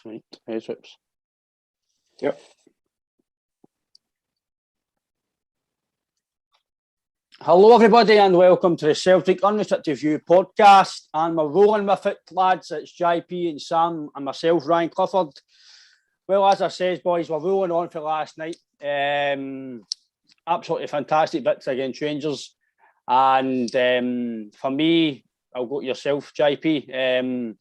Right, head whips. Yep. Hello everybody and welcome to the Celtic Unrestricted View podcast, and we're rolling with it, lads. It's JP and Sam and myself, Ryan Clifford. Well, as I said, boys, we're rolling on for last night. Absolutely fantastic bits against Rangers, and for me, I'll go to yourself, JP.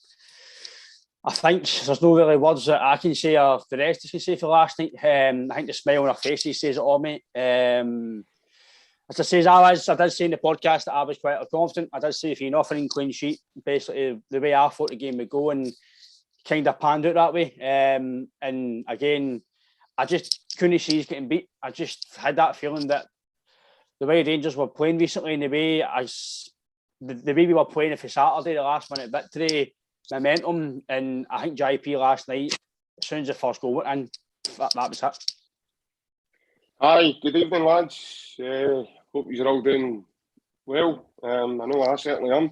I think there's no really words that I can say or the rest can say for last night. I think the smile on our faces says it all, mate. As I say, I did say in the podcast that I was quite confident. I did say if you're nothing clean sheet, basically the way I thought the game would go, and kind of panned out that way. And again, I just couldn't see us getting beat. I just had that feeling that the way Rangers were playing recently, and the way we were playing for Saturday, the last minute victory, momentum, and I think JP last night, as soon as the first goal went in, that was it. Hi, good evening, lads. Hope you're all doing well. I know I certainly am.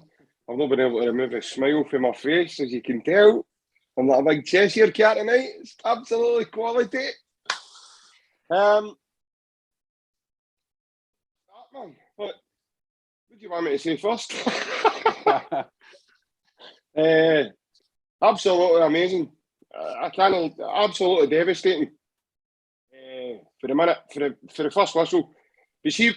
I've not been able to remove a smile from my face, as you can tell. I'm not a big Cheshire cat tonight. It's absolutely quality. Man, what do you want me to say first? Absolutely amazing. I can't. Absolutely devastating. For the minute, for the first whistle, you see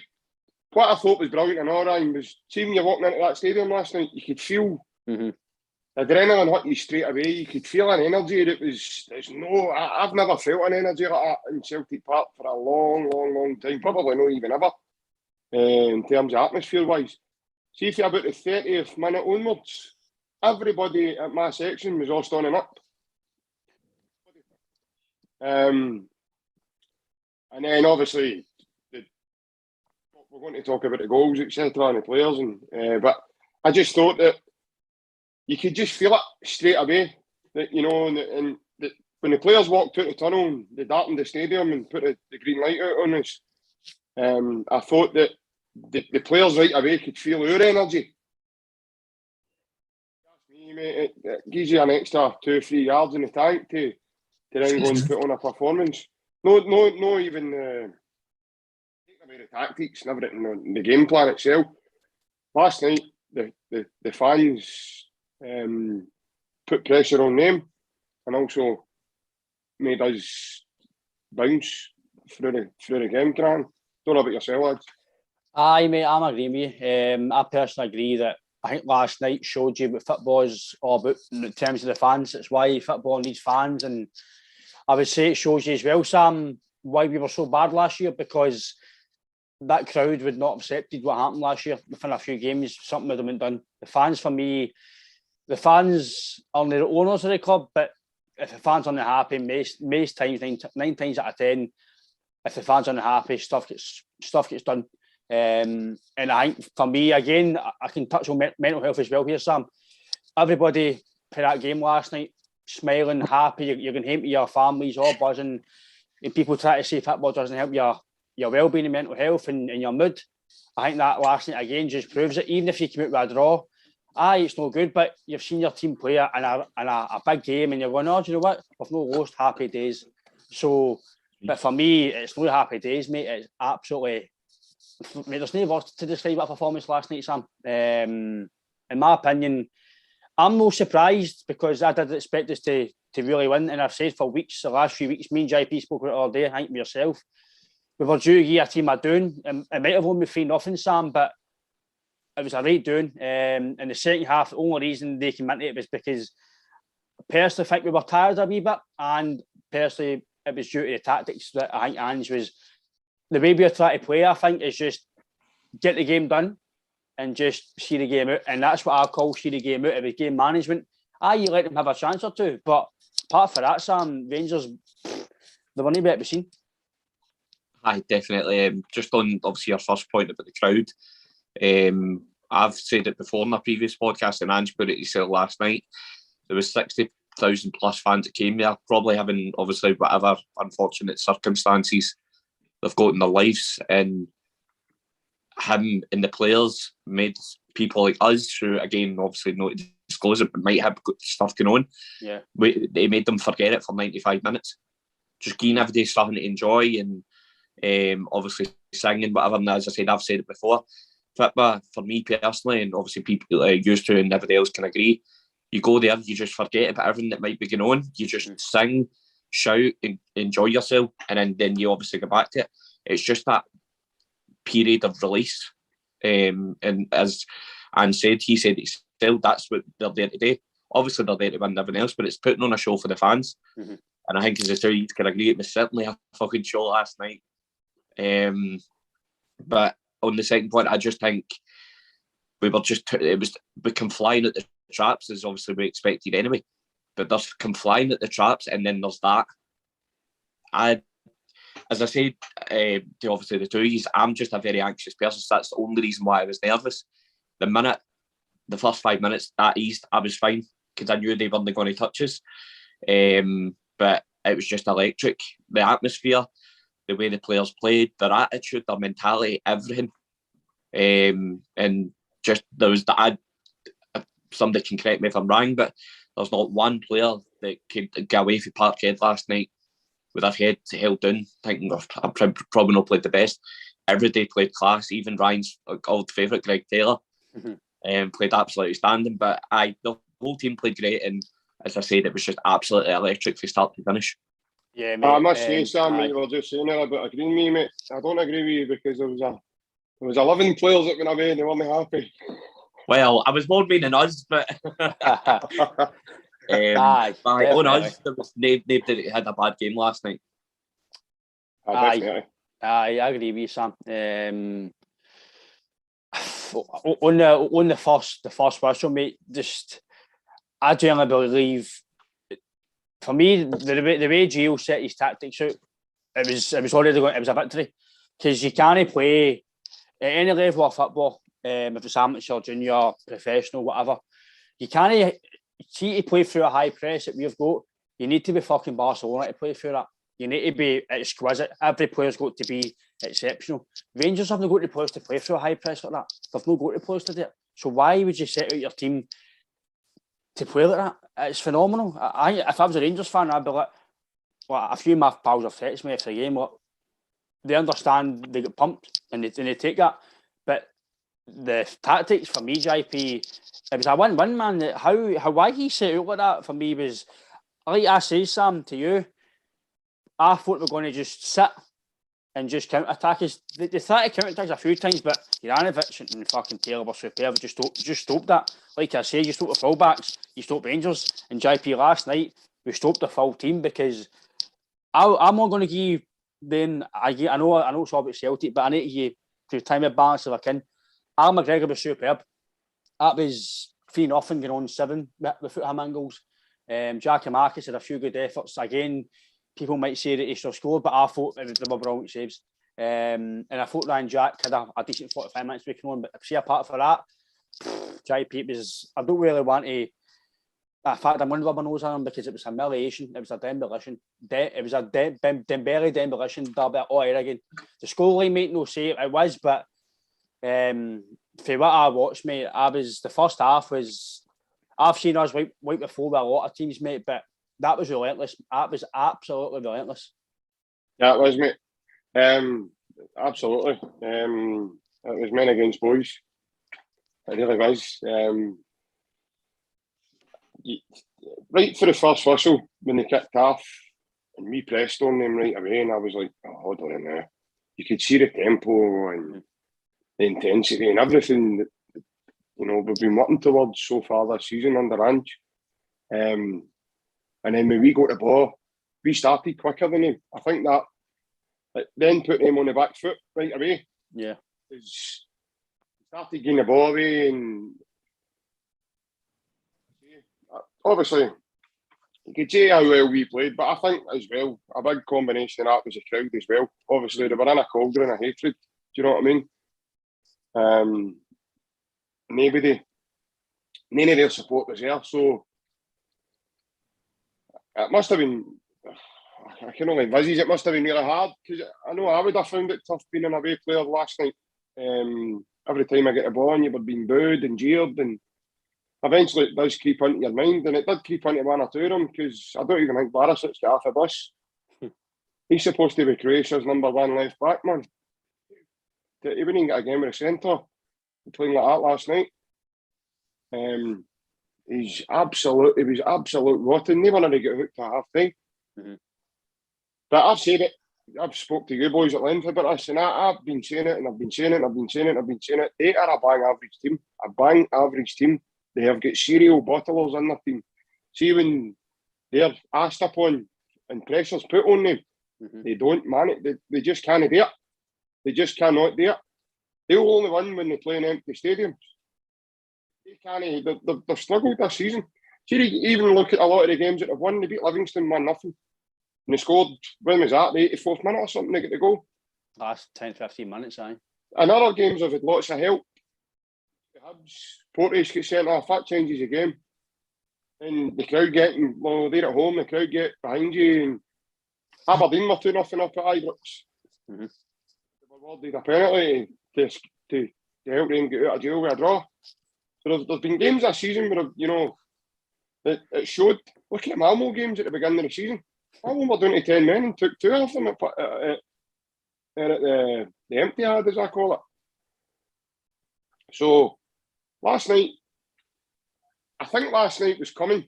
what I thought was brilliant and all, Ryan, was seeing you walking into that stadium last night, you could feel adrenaline hit you straight away. You could feel an energy that was. I've never felt an energy like that in Celtic Park for a long time. Probably not even ever. In terms of atmosphere wise, see if you're about the 30th minute onwards, everybody at my section was all standing up. And then obviously we're going to talk about the goals, etc., and the players, and but I just thought that you could just feel it straight away. That and when the players walked out the tunnel, they darkened the stadium and put the green light out on us. I thought that the players right away could feel our energy. That's me, mate. It gives you an extra 2 or 3 yards in the tank to then go and put on a performance. No, even take away the tactics and everything, the game plan itself. Last night, the fans put pressure on them and also made us bounce through the game, Gran. Don't know about yourself, lads. Aye, mate, I'm agreeing with you. I personally agree that I think last night showed you what football is all about in terms of the fans. It's why football needs fans, and I would say it shows you as well, Sam, why we were so bad last year, because that crowd would not have accepted what happened last year within a few games. Something would have been done. The fans, for me, the fans are the owners of the club, but if the fans aren't happy, most times, 9 times out of 10, if the fans aren't happy, stuff gets done. And I think for me, again, I can touch on mental health as well here, Sam. Everybody for that game last night, smiling, happy, you're going home to your families, all buzzing, and people try to say football doesn't help your well-being and mental health and your mood. I think that last night again just proves it. Even if you come out with a draw, it's no good, but you've seen your team play in a big game and you're going, oh, do you know what? We've no lost happy days. So, but for me, it's no happy days, mate. It's absolutely, mate, there's no words to describe that performance last night, Sam. In my opinion, I'm no surprised because I did expect us to really win, and I've said for weeks, the last few weeks, me and JP spoke about it all day, I think with yourself, we were due to give a team a doing. It might have only been 3-0, Sam, but it was a right doing. In the second half, the only reason they came into it was because I personally think we were tired a wee bit, and personally it was due to the tactics that I think Ange was, the way we were trying to play, I think, is just get the game done and just see the game out. And that's what I call see the game out. It was game management. You let them have a chance or two. But apart from that, Sam, Rangers, they weren't able to be seen. Aye, definitely. Just on, obviously, your first point about the crowd. I've said it before in a previous podcast, and Ange put it himself last night. There was 60,000 plus fans that came there, probably having, obviously, whatever unfortunate circumstances they've got in their lives. And him and the players made people like us, who, again, obviously not to disclose it, but might have stuff going on. Yeah. They made them forget it for 95 minutes. Just giving everybody something to enjoy and obviously singing, whatever. And as I said, I've said it before, football, for me personally, and obviously people used to and everybody else can agree, you go there, you just forget about everything that might be going on. You just sing, shout, and enjoy yourself, and then you obviously go back to it. It's just that period of release. And as Anne said, he said himself, that's what they're there to do. Obviously, they're there to win everything else, but it's putting on a show for the fans. Mm-hmm. And I think, as I say, you can agree, it was certainly a fucking show last night. But on the second point, I just think we come flying at the traps, as obviously we expected anyway. But there's come flying at the traps, and then there's that. As I said, to obviously the two of you, I'm just a very anxious person, so that's the only reason why I was nervous. The first 5 minutes that eased, I was fine, because I knew they weren't going to touch us. But it was just electric. The atmosphere, the way the players played, their attitude, their mentality, everything. And just there was somebody can correct me if I'm wrong, but there's not one player that could get away from Parkhead last night with their head held down, thinking, I've probably not played the best. Everybody played class, even Ryan's old favourite, Greg Taylor, played absolutely standing. But the whole team played great, and as I said, it was just absolutely electric from start to finish. Yeah, mate. I must say, Sam, you were just saying there about agreeing with me, mate. I don't agree with you, because there was 11 players that went away and they weren't happy. Well, I was more meaning us, but on us, there was nobody that had a bad game last night. I agree with you, Sam. On the first whistle, mate, just I genuinely believe, for me, the way Gio set his tactics out, it was already going. It was a victory, because you can't play at any level of football. If it's amateur, junior, professional, whatever, you can't see to play through a high press that we've got. You need to be fucking Barcelona to play through that. You need to be exquisite. Every player's got to be exceptional. Rangers haven't got the players to play through a high press like that. They've not got the players to do it. So why would you set out your team to play like that? It's phenomenal. If I was a Rangers fan, I'd be like, well, a few of my pals have texted me after the game. Look, they understand they get pumped and they take that. But the tactics for me, JP, it was a win-win, man. Why he set out like that for me was, like I say, Sam, to you, I thought we were going to just sit and just counter-attack us. They tried to counter-attack us a few times, but Juranovic and fucking Taylor were superb. Just stopped that. Like I say, you stopped the fullbacks, you stopped Rangers, and JP last night, we stopped the full team, because I'm not going to give them. I know it's all about Celtic, but I need to give to time of balance if I can. Al McGregor was superb. That was 3-0 going on 7 without him and goals. Jackie Marcus had a few good efforts. Again, people might say that he still scored, but I thought they were brilliant saves. And I thought Ryan Jack had a decent 45 minutes making on, but see, apart from that, JP was, I don't really want to, in fact, I'm going to rub my nose on him, because it was humiliation. It was a demolition. It was a Dembele demolition derby all over again. The scoreline made no say it was, but for what I watched, mate, the first half was, I've seen us wipe the floor with a lot of teams, mate, but that was relentless. That was absolutely relentless. Yeah, it was, mate. Absolutely. It was men against boys. It really was. Right for the first whistle, when they kicked off, and we pressed on them right away, and I was like, oh, hold on now. You could see the tempo and the intensity and everything that, we've been working towards so far this season under Ange. And then when we got the ball, we started quicker than them. I think that then put them on the back foot right away. Yeah. Started getting the ball away, and obviously you could say how well we played, but I think as well, a big combination of that was the crowd as well. Obviously, they were in a cauldron of hatred. Do you know what I mean? None of their support was there, so it must have been, I can only envisage it must have been really hard, because I know I would have found it tough being an away player last night. Every time I get the ball, you were being booed and jeered, and eventually it does creep into your mind, and it did creep into one or two of them, because I don't even think Barisic's got half a bus. He's supposed to be Croatia's number one left back, man. He wouldn't even get a game with a centre playing like that last night. He was absolute rotten. They wanted to get hooked at half time. Mm-hmm. But I've said it. I've spoke to you boys at length about this, and I've been saying it, and I've been saying it, and I've been saying it, and I've been saying it. They are a bang average team. A bang average team. They have got serial bottlers in their team. See, when they're asked upon and pressure's put on them, they don't man it. They just can't do it. They just cannot do it. They'll only win when they play in empty stadiums. They can't. They've struggled this season. See, even look at a lot of the games that they've won. They beat Livingston 1-0. And they scored, when was that, the 84th minute or something, they get the goal? Last 10, 15 minutes, aye. And other games have had lots of help. Porteous gets sent off, that changes the game. And the crowd getting, well, they're at home, the crowd get behind you. And Aberdeen were 2-0 up at Ibrox. They were awarded a penalty to help them get out of jail with a draw. So there's been games this season where, you know, it showed. Look at the Malmo games at the beginning of the season. Malmo were down to 10 men and took 2 of them at the empty ad, as I call it. So last night, I think last night was coming,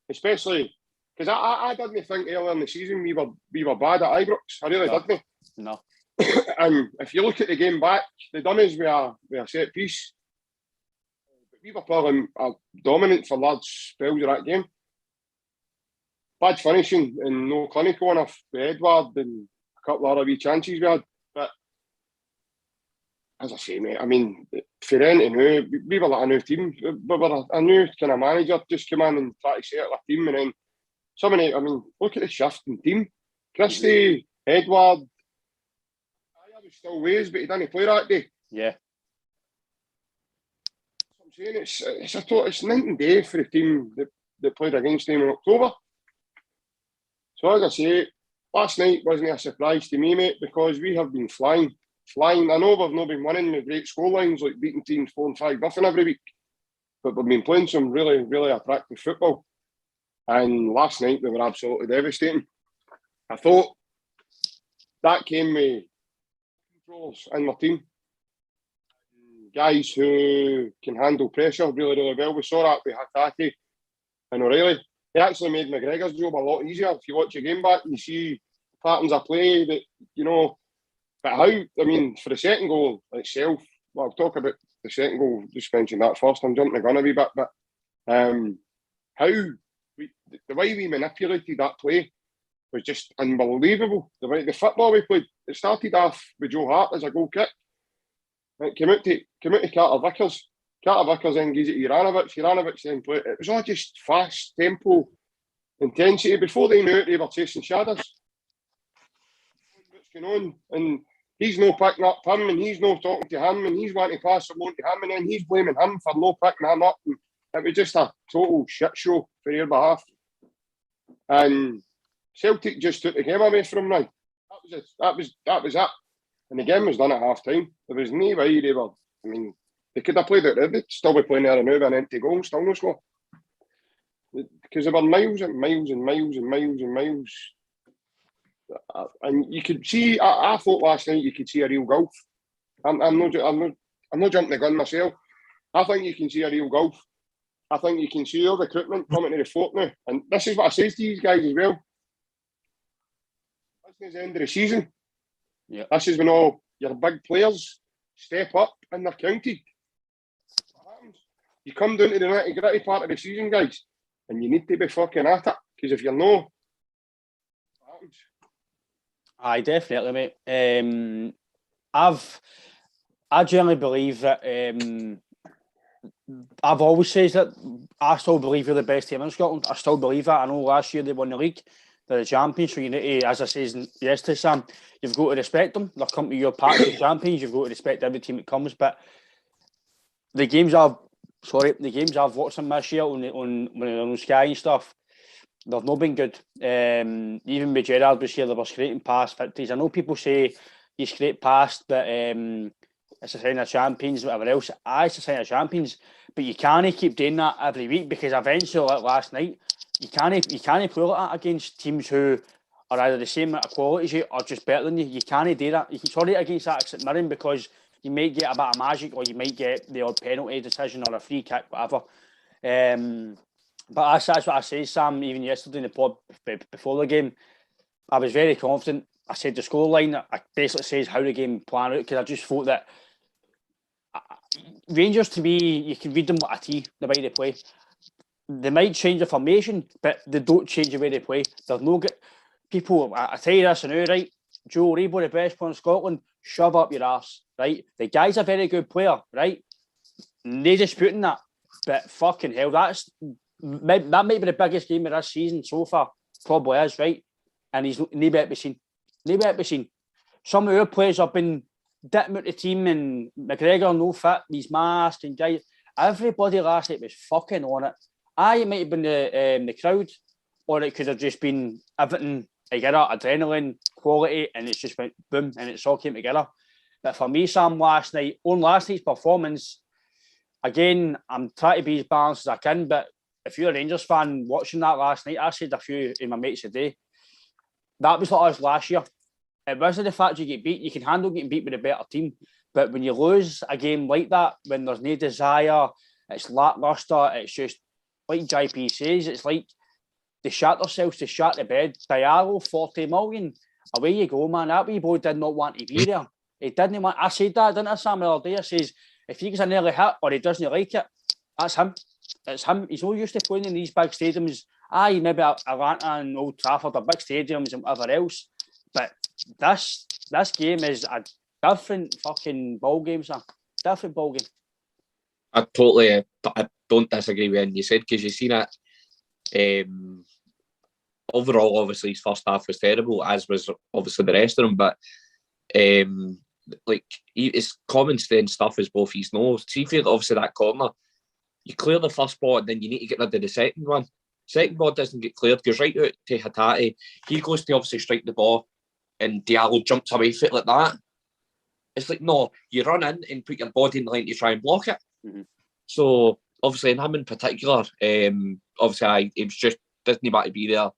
especially because I didn't think earlier in the season we were bad at Ibrox. I really didn't. No. And if you look at the game back, they done us with a set piece. But we were probably dominant for large spells of that game. Bad finishing and no clinical enough with Edward and a couple of other wee chances we had. But as I say, mate, I mean, for anything new, we were like a new team. We were a new kind of manager, just come in and try to settle a team. And then somebody, I mean, look at the shift in team. Christie, Edward, I was still Ways, but he didn't play that day. Yeah. I'm saying it's night and day for the team that played against them in October. So as I say, last night wasn't a surprise to me, mate, because we have been flying. I know we've not been winning with great scorelines, like beating teams 4-5-0 every week, but we've been playing some really, really attractive football. And last night we were absolutely devastating. I thought that came with controllers in my team. Guys who can handle pressure really, really well. We saw that with Hatate and O'Reilly. He actually made McGregor's job a lot easier. If you watch your game back, you see patterns of play that, you know. But how, I mean, for the second goal itself, well, I'll talk about the second goal, just mention that first. I'm jumping the gun a wee bit, but the way we manipulated that play was just unbelievable. The football we played, it started off with Joe Hart as a goal kick. It came out to Carter Vickers. Carter Vickers then gives it to Juranovic then played. It was all just fast, tempo, intensity. Before they knew it, they were chasing shadows. What's going on? And he's no picking up him, and he's no talking to him, and he's wanting to pass him on to him, and then he's blaming him for no picking him up. And it was just a total shit show for their behalf. And Celtic just took the game away from them. That was it. And the game was done at half time. There was no way they were. I mean, they could have played it. They'd still be playing there and now with an empty goal, still no score. Because they were miles and miles and miles and miles and miles. And you could see. I thought last night you could see a real gulf. I'm not jumping the gun myself. I think you can see a real gulf. I think you can see all the recruitment coming to the fort now. And this is what I say to these guys as well. This is the end of the season. Yeah. This is when all your big players step up and they're counted. What happens? You come down to the nitty-gritty part of the season, guys, and you need to be fucking at it. Because if you're not, what happens? Aye, definitely, mate. I generally believe that I've always said that I still believe we're the best team in Scotland. I still believe that. I know last year they won the league. They're the champions, so you need to, as I said yesterday, Sam, you've got to respect them. They've come to your party as champions. You've got to respect every team that comes. But the games I've watched them this year on Sky and stuff, they've not been good. Even with Gerrard was here, they were scraping past victories. I know people say you scrape past, but it's a sign of champions, whatever else. It's a sign of champions. But you can't keep doing that every week, because eventually, like last night, you can't play like that against teams who are either the same amount of quality as you or just better than you. You can't do that. You can sorry against that at Mirren, because you might get a bit of magic, or you might get the odd penalty decision or a free kick, whatever. But that's what I say, Sam. Even yesterday in the pod before the game, I was very confident. I said the scoreline basically says how the game planned out, because I just thought that Rangers, to me, you can read them like a T, the way they play. They might change the formation, but they don't change the way they play. There's no good people. I tell you this, and now, right? Joe Rebo, the best player in Scotland, shove up your arse, right? The guy's a very good player, right? No disputing that, but fucking hell, that might be the biggest game of this season so far. Probably is, right? And he's no better to be seen. No better to be seen. Some of our players have been dipping out the team, and McGregor no fit, these masks and guys. Everybody last night was fucking on it. It might have been the crowd, or it could have just been everything together, adrenaline, quality, and it's just went boom, and it's all came together. But for me, Sam, last night's performance, again, I'm trying to be as balanced as I can, but if you're a Rangers fan watching that last night, I said a few of my mates today, that was like us last year. It wasn't the fact you get beat. You can handle getting beat with a better team. But when you lose a game like that, when there's no desire, it's lacklustre, it's just, like JP says, it's like they shot themselves, they shot the bed. Diallo, 40 million. Away you go, man. That wee boy did not want to be there. He didn't want. I said that, didn't I, Sam, the other day? I says, if he gets an early hit or he doesn't like it, that's him. It's him. He's not used to playing in these big stadiums. Maybe Atlanta and Old Trafford are big stadiums and whatever else. But this game is a different fucking ball game, sir. Different ball game. I don't disagree with anything you said, because you've seen it. Overall, obviously, his first half was terrible, as was obviously the rest of them. But his common sense stuff is both his nose. See, if you're obviously that corner, you clear the first ball, and then you need to get rid of the second one. Second ball doesn't get cleared, goes right out to Hatate. He goes to obviously strike the ball, and Diallo jumps away from it like that. It's like, no, you run in and put your body in the line to try and block it. Mm-hmm. So, obviously, in him in particular, obviously, it was just didn't want to be there.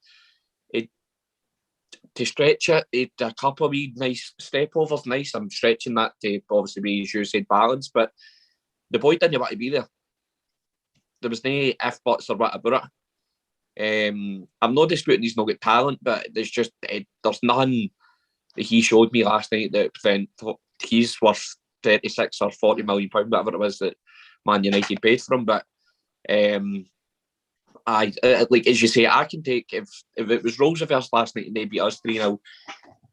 To stretch it, he did a couple of wee nice step overs, nice. I'm stretching that to obviously be, as you said, balance, but the boy didn't want to be there. There was no if, buts, or what about it. I'm not disputing he's not got talent, but there's nothing that he showed me last night that he's worth 36 or 40 million pounds, whatever it was that Man United paid for him. But like as you say, I can take if it was Rolls reverse last night and they beat us 3-0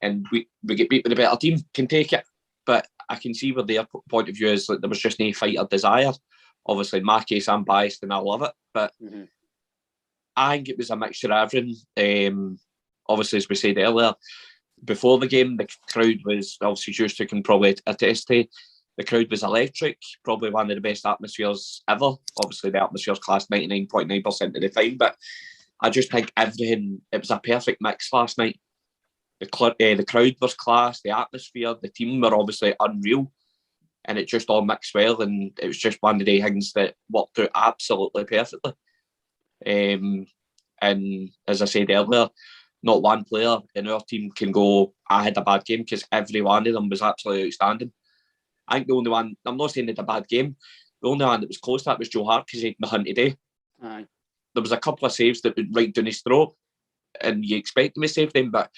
and we get beat with a better team, can take it. But I can see where their point of view is, like there was just no fight or desire. Obviously, in my case, I'm biased and I love it, but I think it was a mixture of everything. Obviously, as we said earlier, before the game, the crowd was, obviously, Juice can probably attest to, the crowd was electric, probably one of the best atmospheres ever. Obviously, the atmosphere's classed 99.9% of the time, but I just think everything, it was a perfect mix last night. The crowd was class, the atmosphere, the team were obviously unreal, and it just all mixed well, and it was just one of the things that worked out absolutely perfectly. And as I said earlier, not one player in our team can go, I had a bad game, because every one of them was absolutely outstanding. I think the only one, I'm not saying they had a bad game, the only one that was close to that was Joe Hart, because he had nothing today. Aye. There was a couple of saves that went right down his throat, and you expect him to save them, but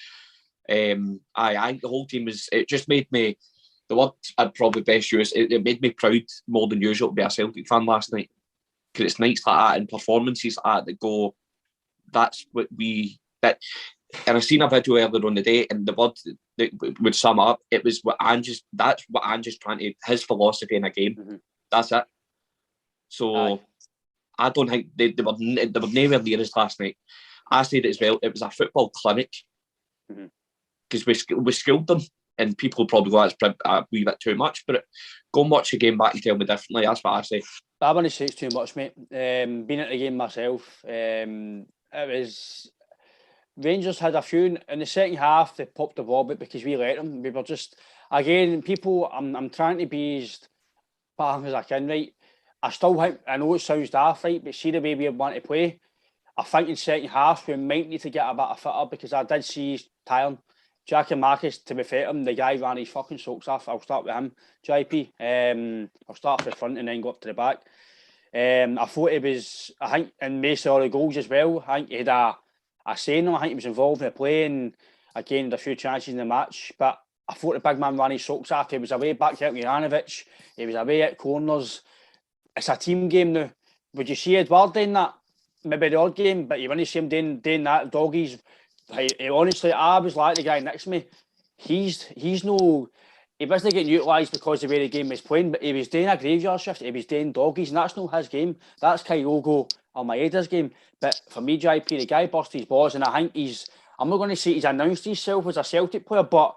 I think the whole team was, it just made me, the word I'd probably best use, it made me proud more than usual to be a Celtic fan last night, because it's nights like that and performances like that go, that's what we, that, and I've seen a video earlier on the day, and the word that would sum up, it was that's what Ange's trying to, his philosophy in a game. Mm-hmm. That's it. So I don't think they were nowhere near us last night. I said it as well, it was a football clinic, because we schooled them, and people probably go, that's a wee bit too much, but go and watch the game back and tell me differently. That's what I say. I wouldn't say it's too much, mate. Being at the game myself, it was, Rangers had a few in the second half. They popped the ball, but because we let them, we were just, again, people, I'm trying to be as calm as I can, right? I still think, I know it sounds daft, right? But see the way we want to play. I think in second half we might need to get a bit of fitter because I did see he's tiring. Jackie Marcus, to be fair to him, the guy ran his fucking socks off. I'll start with him, JP. I'll start from the front and then go up to the back. I thought he was, I think, in most of all the goals as well. I think he had a say in him. I think he was involved in the play and again had a few chances in the match. But I thought the big man ran his socks off. He was away back at Juranovic. He was away at corners. It's a team game now. Would you see Edward doing that? Maybe the odd game, but you want to see him doing that. Doggies, honestly, I was like the guy next to me. He wasn't getting utilised because of the way the game was playing, but he was doing a graveyard shift. He was doing doggies, and that's not his game. That's Kyogo Almeida's game. But for me, JP, the guy busted his balls, and I think I'm not going to say he's announced himself as a Celtic player, but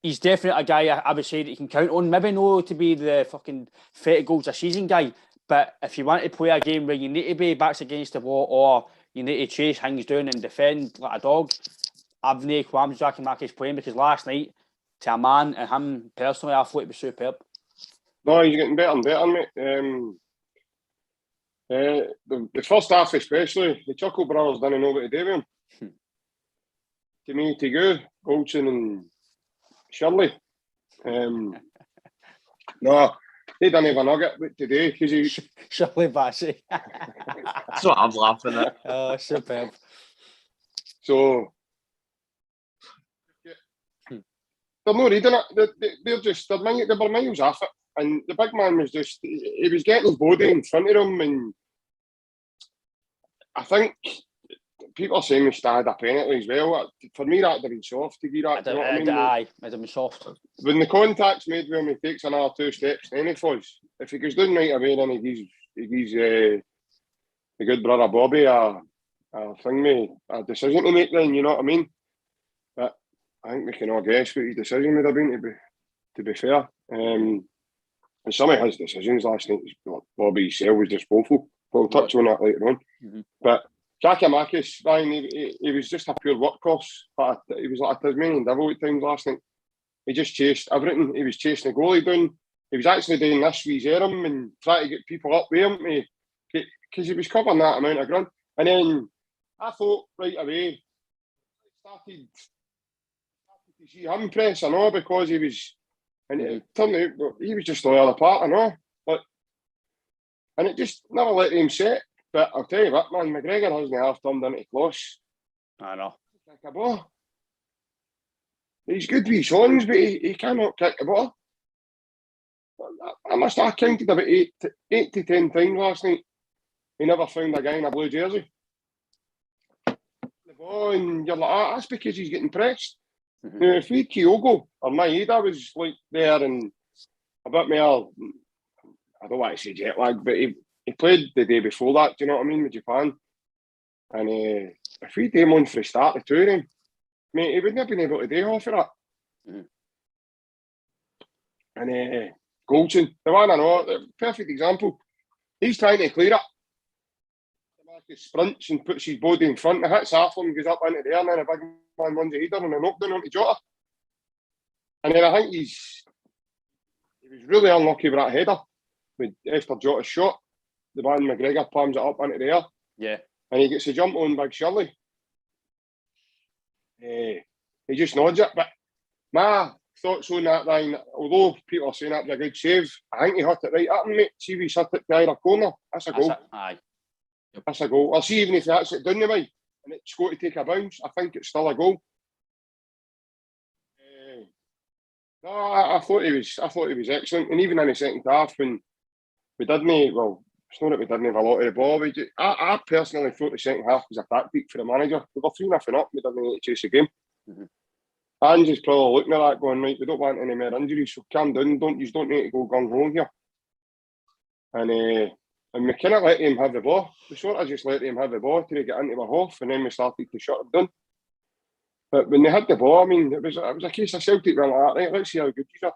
he's definitely a guy I would say that you can count on. Maybe no to be the fucking 30 goals a season guy, but if you want to play a game where you need to be backs against the wall or you need to chase things down and defend like a dog, I've no qualms Jackie Marcus playing because last night, to a man and him personally, I thought it was superb. No, he's getting better and better, mate. The first half especially, the Chuckle brothers didn't know what to do with him. To me, to go, Goldson and Shirley. No, they didn't have a nugget what to do because he... Shirley Bassey. That's what I'm laughing at. Oh, superb. So, they're not reading it. They were miles off it. And the big man was just, he was getting his body in front of him. And I think people are saying we started a penalty as well. For me, that would have been soft to give that. You know what I mean? Aye, it would have been soft. When the contact's made with him, he takes another 2 steps. Any fuzz. If he goes down right away, then he gives the good brother Bobby a decision to make. Then you know what I mean. But I think we can all guess what his decision would have been. To be fair, and some of his decisions last night, Bobby himself was just woeful. We'll touch on that later on. Mm-hmm. But Jackie Marcus, Ryan, he was just a pure workhorse. But he was like a Tasmanian devil at times last night. He just chased everything. He was chasing the goalie down. He was actually doing this with his arm and trying to get people up with him because he was covering that amount of ground. And then I thought right away, started to see him press, I know, because he was, and it turned out he was just the other part, I know. And it just never let him set. But I'll tell you what, man, McGregor hasn't half turned into close. I know. Kick a ball. He's good with his hands, but he cannot kick a ball. I must have counted about 8 to 10 times last night. He never found a guy in a blue jersey. The ball, and you're like, that's because he's getting pressed. Mm-hmm. Now, if we Kyogo or Maeda was like there and a bit more, I don't want to say jet lag, but he played the day before that, do you know what I mean, with Japan. And if we do him on for the start of 2 of them, mate, he wouldn't have been able to do half of that. Mm-hmm. And Goldson, the one I know, the perfect example. He's trying to clear it. Marcus sprints and puts his body in front and hits half of him, goes up into the air, and then a big man runs a header and a knockdown onto Jota. And then I think he was really unlucky with that header. After Jota's shot, the man McGregor palms it up into the air. Yeah. And he gets a jump on Big Shirley. He just nods it. But my thoughts on that, Ryan, although people are saying that was a good save, I think he hit it right at him, mate. See if he hit it to either corner. That's a goal. Aye. That's a goal. I'll see even if he hits it down the way and it's going to take a bounce, I think it's still a goal. No, I thought he was excellent. And even in the second half, when we didn't, well, it's not that we didn't have a lot of the ball. I personally thought the second half was a tactic for the manager. We were 3-0 up, we didn't need to chase the game. Mm-hmm. Ange's probably looking at that going, right, we don't want any more injuries, so calm down, you don't need to go gung-ho here. And we kind of let him have the ball. We sort of just let him have the ball till he get into a half, and then we started to shut him down. But when they had the ball, I mean, it was a case of Celtic went like that, right, let's see how good you are.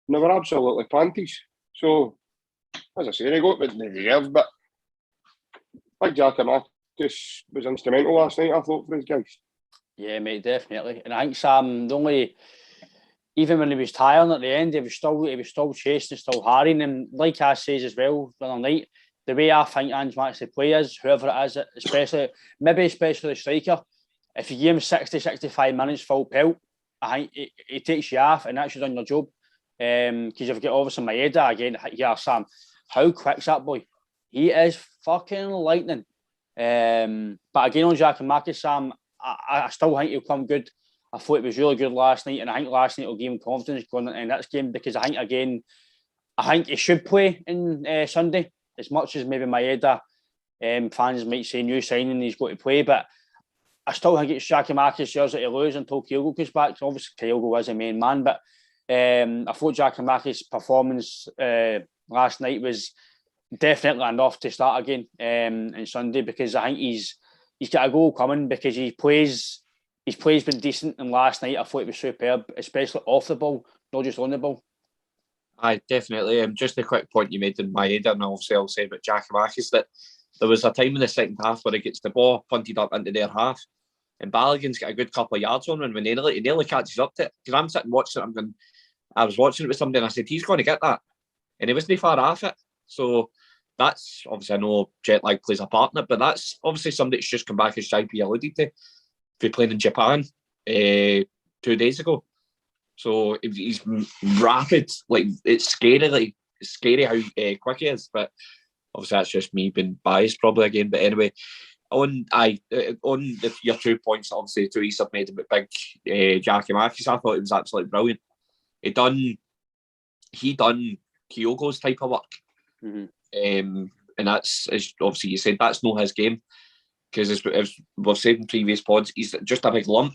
And they were absolutely panties. So, as I say, they got what they deserved, but Big Jackie Marcus was instrumental last night, I thought, for his guys. Yeah, mate, definitely. And I think Sam, the only even when he was tiring at the end, he was still chasing, still harrying. And like I says as well the other night, the way I think Ange wants to play is, whoever it is, especially the striker, if you give him 60, 65 minutes full pelt, I think he takes you off, and that's you done your job. Because you've got obviously Maeda again. Yeah, Sam, how quick's that boy? He is fucking lightning. But again on Giakoumakis, Sam, I still think he'll come good. I thought it was really good last night, and I think last night will give him confidence going into the next game, because I think he should play in Sunday, as much as maybe Maeda fans might say new signing, he's got to play, but I still think it's Giakoumakis' jersey to lose until Kyogo comes back. So obviously Kyogo was the main man, but I thought Giakoumakis' performance last night was definitely enough to start again on Sunday, because I think he's got a goal coming, because his play's been decent, and last night I thought it was superb, especially off the ball, not just on the ball. Aye, definitely. Just a quick point you made in Maeda, and obviously I'll say about Giakoumakis, that there was a time in the second half where he gets the ball punted up into their half, and Balogun's got a good couple of yards on him, and he nearly catches up to it. Because I'm sitting watching it, I was watching it with somebody, and I said, he's going to get that. And he wasn't far off it. So that's, obviously, I know jet lag plays a part in it, but that's obviously somebody that's just come back, as JP alluded to, for playing in Japan 2 days ago. So he's rapid. Like, it's scary how quick he is. But obviously, that's just me being biased probably again. But anyway, on your 2 points, obviously, Teresa made about big Giakoumakis, I thought it was absolutely brilliant. He done Kyogo's type of work. Mm-hmm. And that's, as obviously you said, that's not his game. Because as we've said in previous pods, he's just a big lump.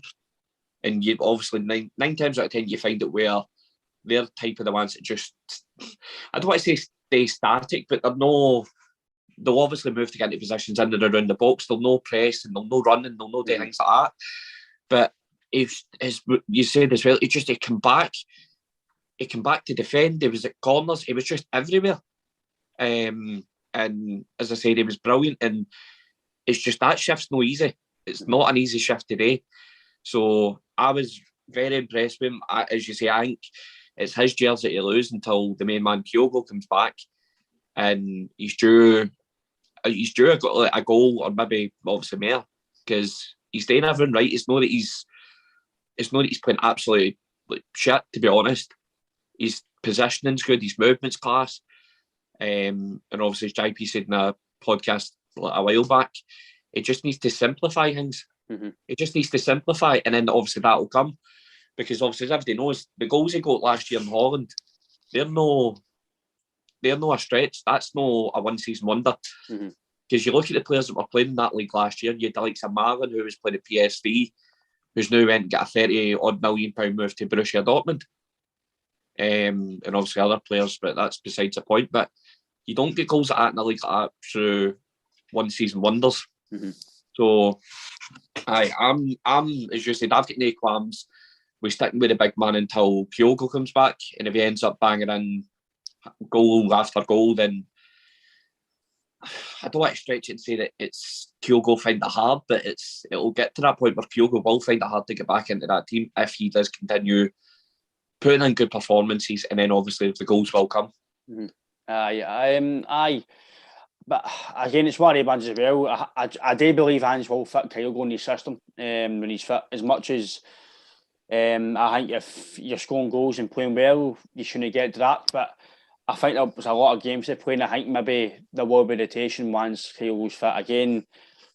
And you obviously, nine times out of 10, you find it where they're type of the ones that just, I don't want to say stay static, but they'll obviously move to get into positions in and around the box. They'll no press, and they'll no run, and they'll no do things like that. But if, as you said as well, he came back to defend. He was at corners. He was just everywhere. And as I said, he was brilliant. And it's just that shift's no easy. It's not an easy shift today. So I was very impressed with him. As you say, I think it's his jersey to lose until the main man Kyogo comes back, and he's due a goal, or maybe obviously more, because he's doing everything right. It's not that he's playing absolutely like shit, to be honest. His positioning's good, his movement's class, and obviously, as JP said in a podcast a while back, it just needs to simplify things. Mm-hmm. It just needs to simplify, and then obviously that'll come, because obviously, as everybody knows, the goals he got last year in Holland, they're no a stretch. That's no a one-season wonder. Mm-hmm. Because you look at the players that were playing in that league last year, you had the likes of Marlon, who was playing at PSV, who's now went and got a £30-odd million move to Borussia Dortmund. And obviously other players, but that's besides the point. But you don't get goals like that in a league like that through one-season wonders. Mm-hmm. So, I'm as you said, I've got no qualms. We're sticking with the big man until Kyogo comes back, and if he ends up banging in goal after goal, then I don't want to stretch it and say that it's Kyogo find it hard, but it'll get to that point where Kyogo will find it hard to get back into that team if he does continue putting in good performances, and then obviously the goals will come. Mm-hmm. Aye. But again, it's one of the ones as well. I do believe Ange will fit Kyogo in his system when he's fit. As much as I think if you're scoring goals and playing well, you shouldn't get to that. But I think there's a lot of games they're playing. I think maybe there will be rotation once Kyogo's fit again.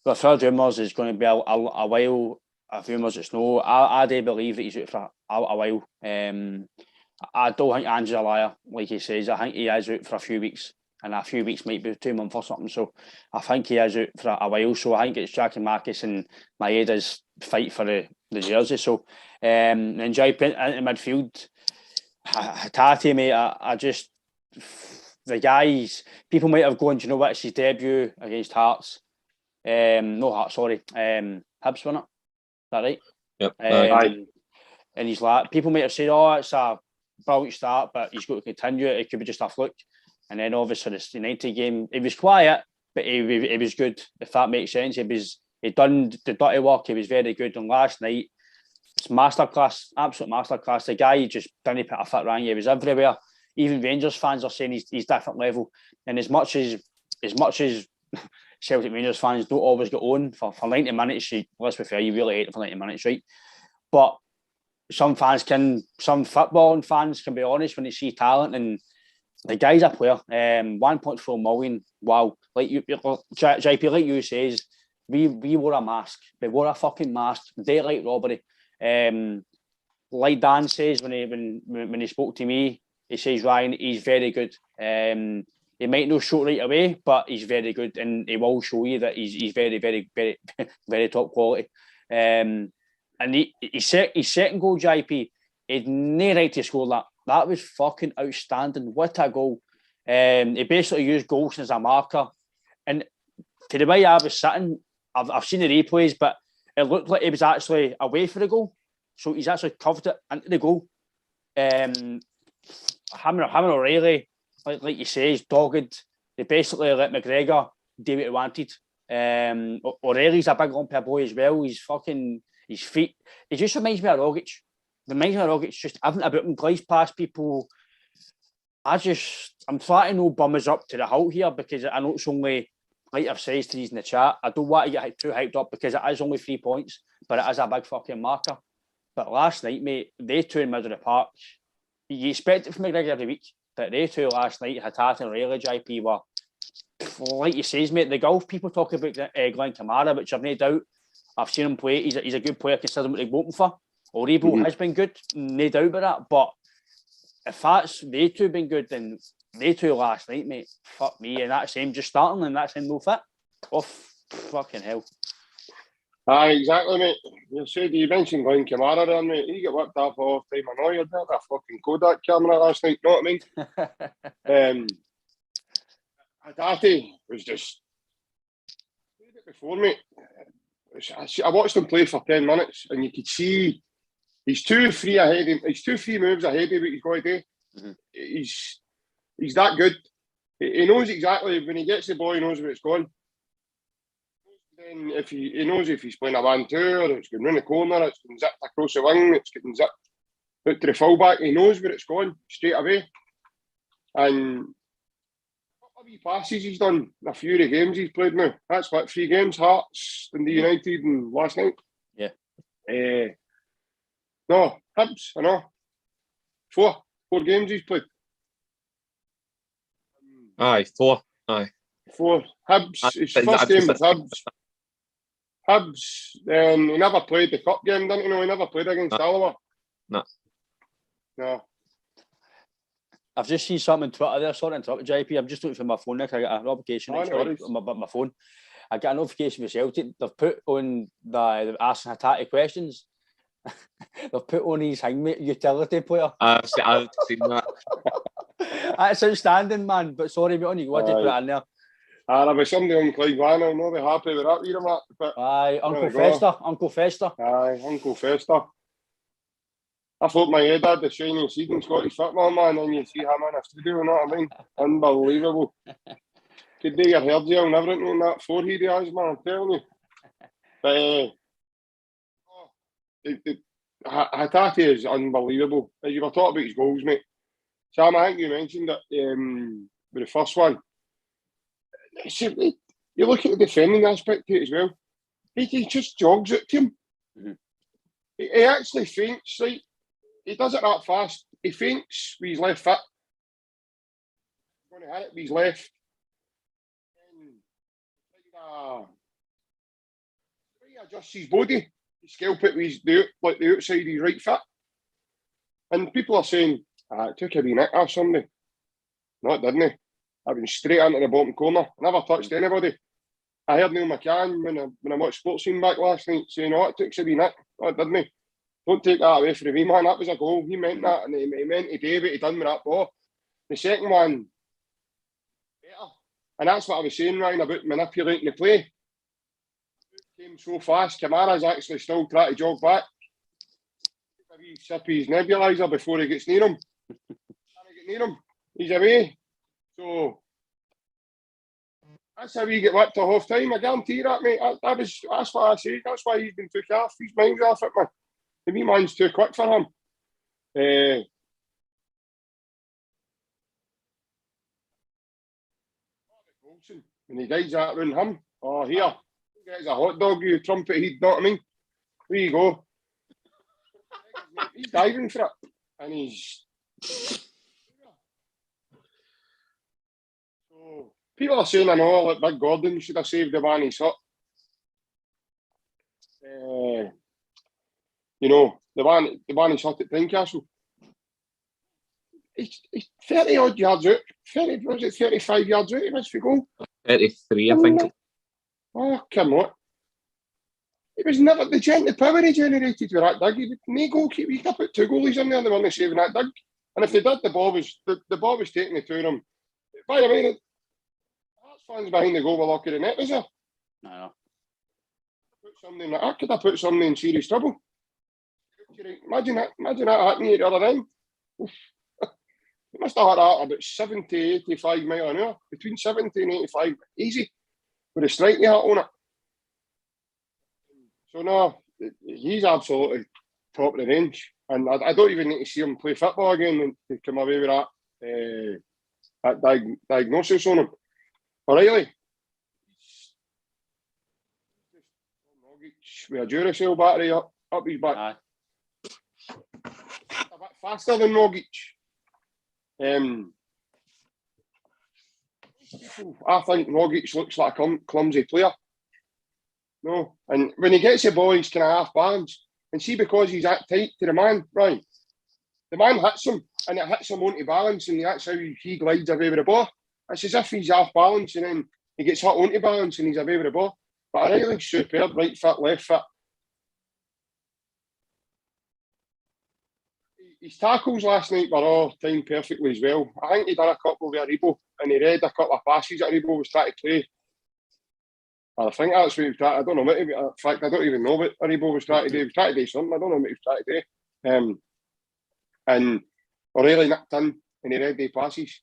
But third rumours is going to be a while. If rumours it's no, I do believe that he's out for a while. I don't think Ange's a liar, like he says. I think he is out for a few weeks. And a few weeks might be 2 months or something. So I think he is out for a while. So I think it's Giakoumakis and Maeda's fight for the jersey. So then Jai into midfield, Tati, mate, I just, the guys, people might have gone, do you know what, it's his debut against Hearts. No Hearts, sorry. Hibs, wasn't it? Is that right? Yep. And he's like, people might have said, oh, it's a brilliant start, but he's got to continue it. It could be just a fluke. And then obviously this United game, it was quiet, but it was good, if that makes sense. He done the dirty work, he was very good. And last night, it's masterclass, absolute masterclass. The guy just didn't put a foot wrong. He was everywhere. Even Rangers fans are saying he's different level. And as much as Celtic Rangers fans don't always get on for 90 minutes, let's be fair, you really hate it for 90 minutes, right? But some footballing fans can be honest when they see talent, and the guy's a player. 1.4 million. Wow. Like JP, like you says, we wore a mask. We wore a fucking mask. Daylight robbery. Like Dan says when he spoke to me, he says, Ryan, he's very good. He might not show right away, but he's very good, and he will show you that he's very, very, very, very top quality. And his second goal, JP, he'd no right to score that. That was fucking outstanding. What a goal. He basically used Golson as a marker. And to the way I was sitting, I've seen the replays, but it looked like he was actually away for the goal. So he's actually covered it into the goal. Him and O'Reilly, like you say, he's dogged. They basically let McGregor do what he wanted. O'Reilly's a big lumpy boy as well. His feet. He just reminds me of Rogic. Just having about him, glides past people. I'm trying to no bum us up to the halt here, because I know it's only, like I've said to these in the chat, I don't want to get too hyped up because it is only 3 points, but it is a big fucking marker. But last night, mate, they two in the middle of the park, you expect it from McGregor every week, but they two last night, Hatate and O'Reilly, JP, were, like you says, mate, the golf people talk about Glenn Kamara, which I've no doubt. I've seen him play. He's a good player considering what they're voting for. Oribo has been good, no doubt about that. But if that's they two been good, then they two last night, mate, fuck me. And that's him just starting, and that's him no fit. Oh, fucking hell. Aye, exactly, mate. You mentioned Glenn Kamara there, mate. He got whipped up all the time. I know you're doing a fucking Kodak camera last night, you know what I mean? Hatate was just before, mate. I watched him play for 10 minutes, and you could see he's 2-3 ahead. He's 2-3 moves ahead of what he's going to do. Mm-hmm. He's that good. He knows exactly when he gets the ball. He knows where it's going. Then if he knows if he's playing a 1-2, or it's going round the corner, it's getting zipped across the wing, it's getting zipped out to the fullback. He knows where it's going straight away. And a wee passes he's done a few of the games he's played now. That's what, 3 games, Hearts, Dundee United, and last night. Yeah. No, Hibs, I know. 4 games he's played. Aye, 4. Aye. 4. Hibs, his first game with Hibs, he never played the cup game, didn't he? No, he never played against Alloa. No. I've just seen something on Twitter there. Sorry to interrupt, JP. I'm just looking for my phone now. I got a notification on my phone. I got a notification for Celtic. They've put on the asking Hatate questions. They've put on his hangmate utility player. I've seen that. That's outstanding, man. But sorry, mate, on you go. I just put it in there. There'll be somebody on Clyde Van. I'll not be happy with that either, Matt. But aye, Uncle Fester. Aye, Uncle Fester. I thought my head had the shining seed in Scottish football, man, and you see him in a studio, you know what I mean? Unbelievable. Could do your hair gel and everything in that forehead he has, man, I'm telling you. But Hatate is unbelievable. As you were talking about his goals, mate. Sam, I think you mentioned it with the first one. You look at the defending aspect of it as well. He just jogs it to him. Mm-hmm. He actually feints, right? He does it that fast. He feints with his left foot. He's going to hit it with his left. He adjusts his body. He scalp it with the outside of his right foot. And people are saying, it took a wee nick off somebody. No, it didn't. I went straight into the bottom corner. I never touched anybody. I heard Neil McCann when I watched Sports Scene back last night saying, it took a wee nick. No, it didn't. Don't take that away from me, man. That was a goal. He meant that, and he meant to do what he done with that ball. The second one, better. And that's what I was saying, Ryan, about manipulating the play. It came so fast. Kamara's actually still trying to jog back. A wee sip of his nebulizer before he gets near him. He's away. So that's how we get back to half time. I guarantee that, mate. That's what I say. That's why he's been took off. His mind's off it, man. The wee man's too quick for him. When he guides that round him, oh, here, gets a hot dog, you trumpet head, know what I mean? There you go. He's diving for it. And he's... So, people are saying, I know, like Big Gordon should have saved the man he's hit. You know, the man he's hit at Tynecastle. He's 30 odd yards out. 35 yards out he must be goal. 33, I think. Oh, come on. It was never the power he generated with that dig. He would no goalkeeper. He could put 2 goalies in there and they weren't saving that dig. And if they did, the ball was taking it to them. By the way, the Hearts fans behind the goal were lucky the net, was there? No. I could have put somebody in serious trouble. Imagine that happening the other end. He must have had that about 70, 85 mile an hour. Between 70 and 85, easy. With a strike heart on it. So no, he's absolutely top of the range. And I don't even need to see him play football again to come away with that diagnosis on him. O'Reilly, with a Duracell battery up his back. Aye. A bit faster than Rogic. I think Rogic looks like a clumsy player. No, and when he gets the ball, he's kind of half balanced. And see, because he's that tight to the man, right? The man hits him, and it hits him onto balance, and that's how he glides away with the ball. It's as if he's half balanced, and then he gets hit onto balance, and he's away with the ball. But O'Reilly's superb, right foot, left foot. His tackles last night were all timed perfectly as well. I think he done a couple with Aribo, and he read a couple of passes that Aribo was trying to play. I think that's what he was trying. I don't know what. In fact, I don't even know what Aribo was trying to do. He was trying to do something. I don't know what he was trying to do. And O'Reilly nipped in, and he read the passes.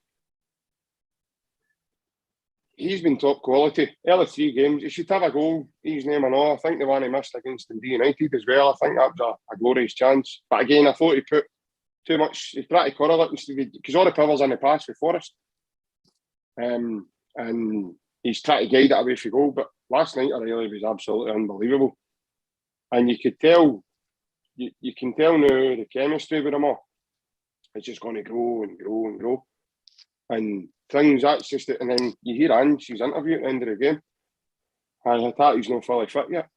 He's been top quality. Early 3 games, he should have a goal. His name and all. I think the one he missed against Dundee United as well. I think that was a glorious chance. But again, I thought he put too much. He tried to curl it instead of, because all the power's in the pass for Forrest. And he's trying to guide it away for goal. But last night, O'Reilly was absolutely unbelievable. And you could tell, you can tell now the chemistry with them all. It's just going to grow and grow and grow. And things, that's just it. And then you hear Ange's interview at the end of the game. And I thought he's not fully fit yet.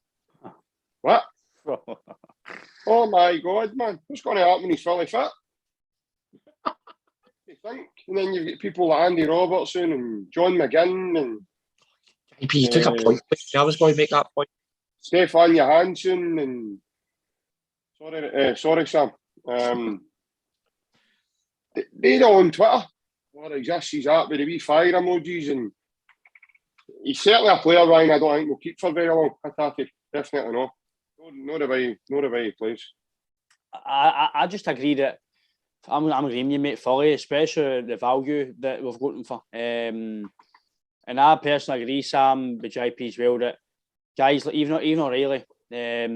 What? Oh my God, man. What's going to happen when he's fully fit? You think? And then you've got people like Andy Robertson and John McGinn and... You took a point. I was going to make that point. Stefan Johansson and... Sorry, Sam. They're all on Twitter. What exists is that with the wee fire emojis, and he's certainly a player, Ryan. I don't think we'll keep for very long. Hatate, definitely not. No the way he plays. I just agree that I'm agreeing with you, mate, fully, especially the value that we've got him for. And I personally agree, Sam, with JP as well, that guys like even O'Reilly, I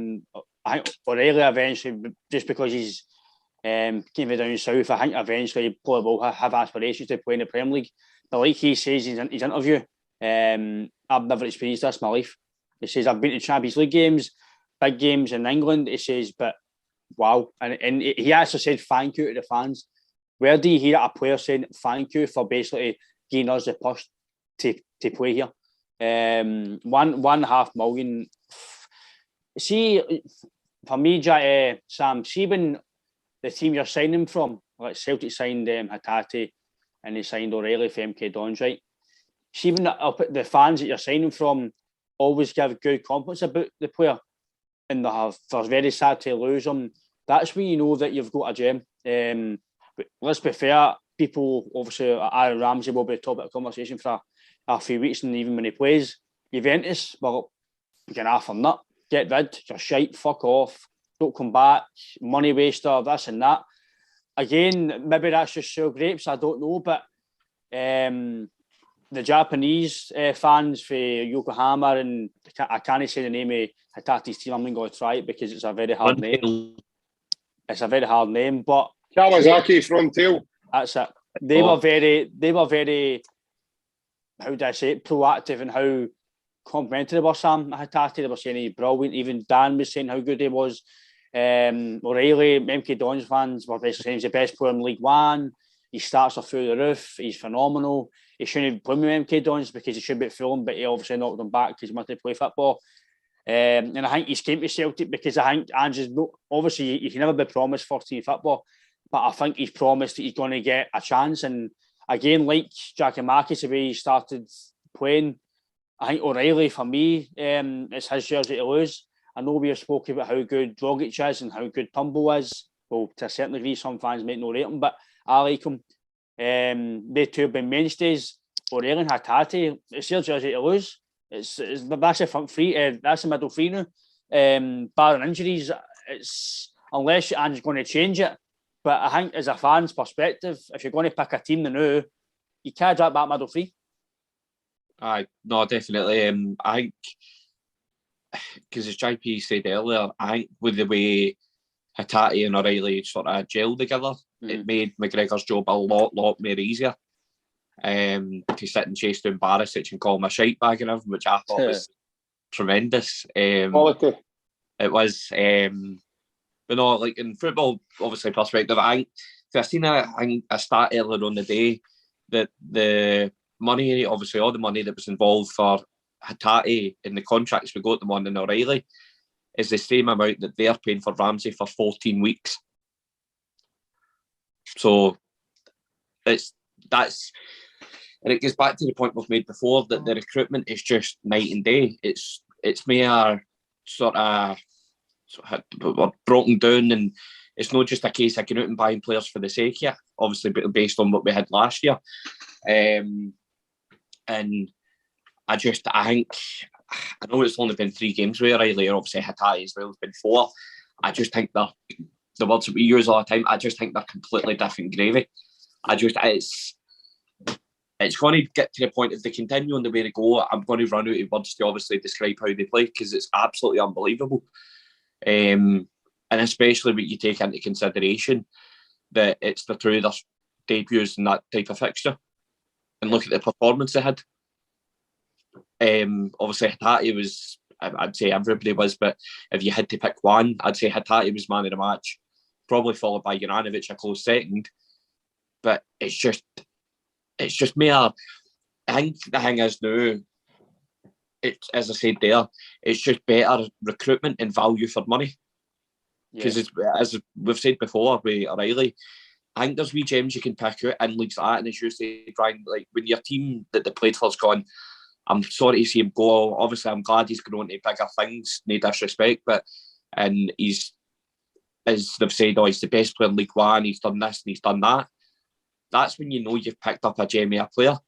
think O'Reilly eventually, just because he's came down south, I think eventually he probably will have aspirations to play in the Premier League. But like he says in his interview, I've never experienced this in my life. He says, I've been to Champions League games, big games in England, he says, but wow. And he actually said thank you to the fans. Where do you hear a player saying thank you for basically giving us the push to play here? $1.5 million. See, for me, Sam, see when the team you're signing from, like Celtic signed Hatate and they signed O'Reilly for MK Dons, right? See when the fans that you're signing from always give good compliments about the player and they're very sad to lose them, that's when you know that you've got a gem. But let's be fair, people, obviously, Aaron Ramsey will be the topic of conversation for a few weeks, and even when he plays Juventus, well, you can half or nut, get rid, you're shite, fuck off, don't come back, money waster, this and that. Again, maybe that's just sour grapes, I don't know, but the Japanese fans for Yokohama, and I can't say the name of Hatate's team, I'm going to try it because it's a very hard name. it's a very hard name, but Kawasaki Frontail. that's it. They were very, how do I say it, proactive in how complimentary they were, Sam Hatate. They were saying he's brilliant. Even Dan was saying how good he was. O'Reilly, MK Dons fans were basically saying he's the best player in League One. His stats are through the roof. He's phenomenal. He shouldn't play with MK Dons because he should be at Fulham, but he obviously knocked them back because he wanted to play football. And I think he's came to Celtic because I think Andrew's obviously you can never be promised first-team football, but I think he's promised that he's going to get a chance. And again, like Jackie Marcus, the way he started playing, I think O'Reilly, for me, it's his jersey to lose. I know we have spoken about how good Rogic is and how good Turnbull is. Well, to a certain degree, some fans might not rate him, but I like him. They two have been mainstays. O'Reilly and Hatate, it's their jersey to lose. That's a front three. That's a middle three now. Barring injuries, it's unless Ange's going to change it. But I think, as a fan's perspective, if you're going to pick a team now, you can't drop that middle three. No, definitely. I think, because as JP said earlier, I think with the way Hatate and O'Reilly sort of gelled together, it made McGregor's job a lot more easier. To sit and chase down Barisic and call him a shite bag and everything, which I thought was tremendous. Quality. It was, but no, like in football, obviously perspective, I seen a stat earlier on the day that the money, obviously all the money that was involved for Hatate in the contracts we got them on in O'Reilly is the same amount that they're paying for Ramsey for 14 weeks. So that's. And it goes back to the point we've made before that the recruitment is just night and day. It's mere sort of broken down, and it's not just a case of going out and buying players for the sake of it, obviously based on what we had last year. And I think, I know it's only been 3 games with O'Reilly, and obviously Hatate as well has been 4. I just think the words that we use all the time, I just think they're completely different gravy. It's going to get to the point, if they continue on the way to go, I'm going to run out of words to obviously describe how they play, because it's absolutely unbelievable. And especially when you take into consideration that it's the 2 of their debuts in that type of fixture. And look at the performance they had. Obviously, Hatate was, I'd say everybody was, but if you had to pick one, I'd say Hatate was man of the match, probably followed by Juranovic, a close second. But it's just mere. I think the thing is now, it's, as I said there, it's just better recruitment and value for money. Because as we've said before with O'Reilly, I think there's wee gems you can pick out in leagues like that, and it's usually Brian, like when your team that they played for's gone, I'm sorry to see him go. Obviously, I'm glad he's going on to bigger things, no disrespect, but and he's, as they've said, he's the best player in League One, he's done this and he's done that. That's when you know you've picked up a gem of a player.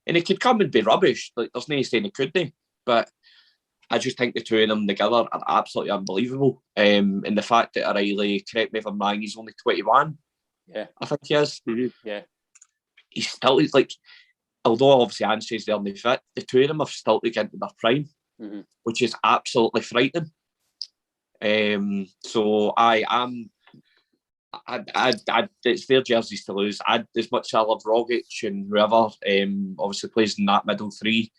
And it could come and be rubbish. Like, there's no saying it could be. But I just think the 2 of them together are absolutely unbelievable. And the fact that O'Reilly, correct me if I'm wrong, he's only 21. Yeah. I think he is. Mm-hmm. Yeah. He's like, although obviously Ance's there and fit, the 2 of them have still to get into their prime, which is absolutely frightening. So it's their jerseys to lose. As much as I love Rogic and whoever, obviously plays in that middle 3,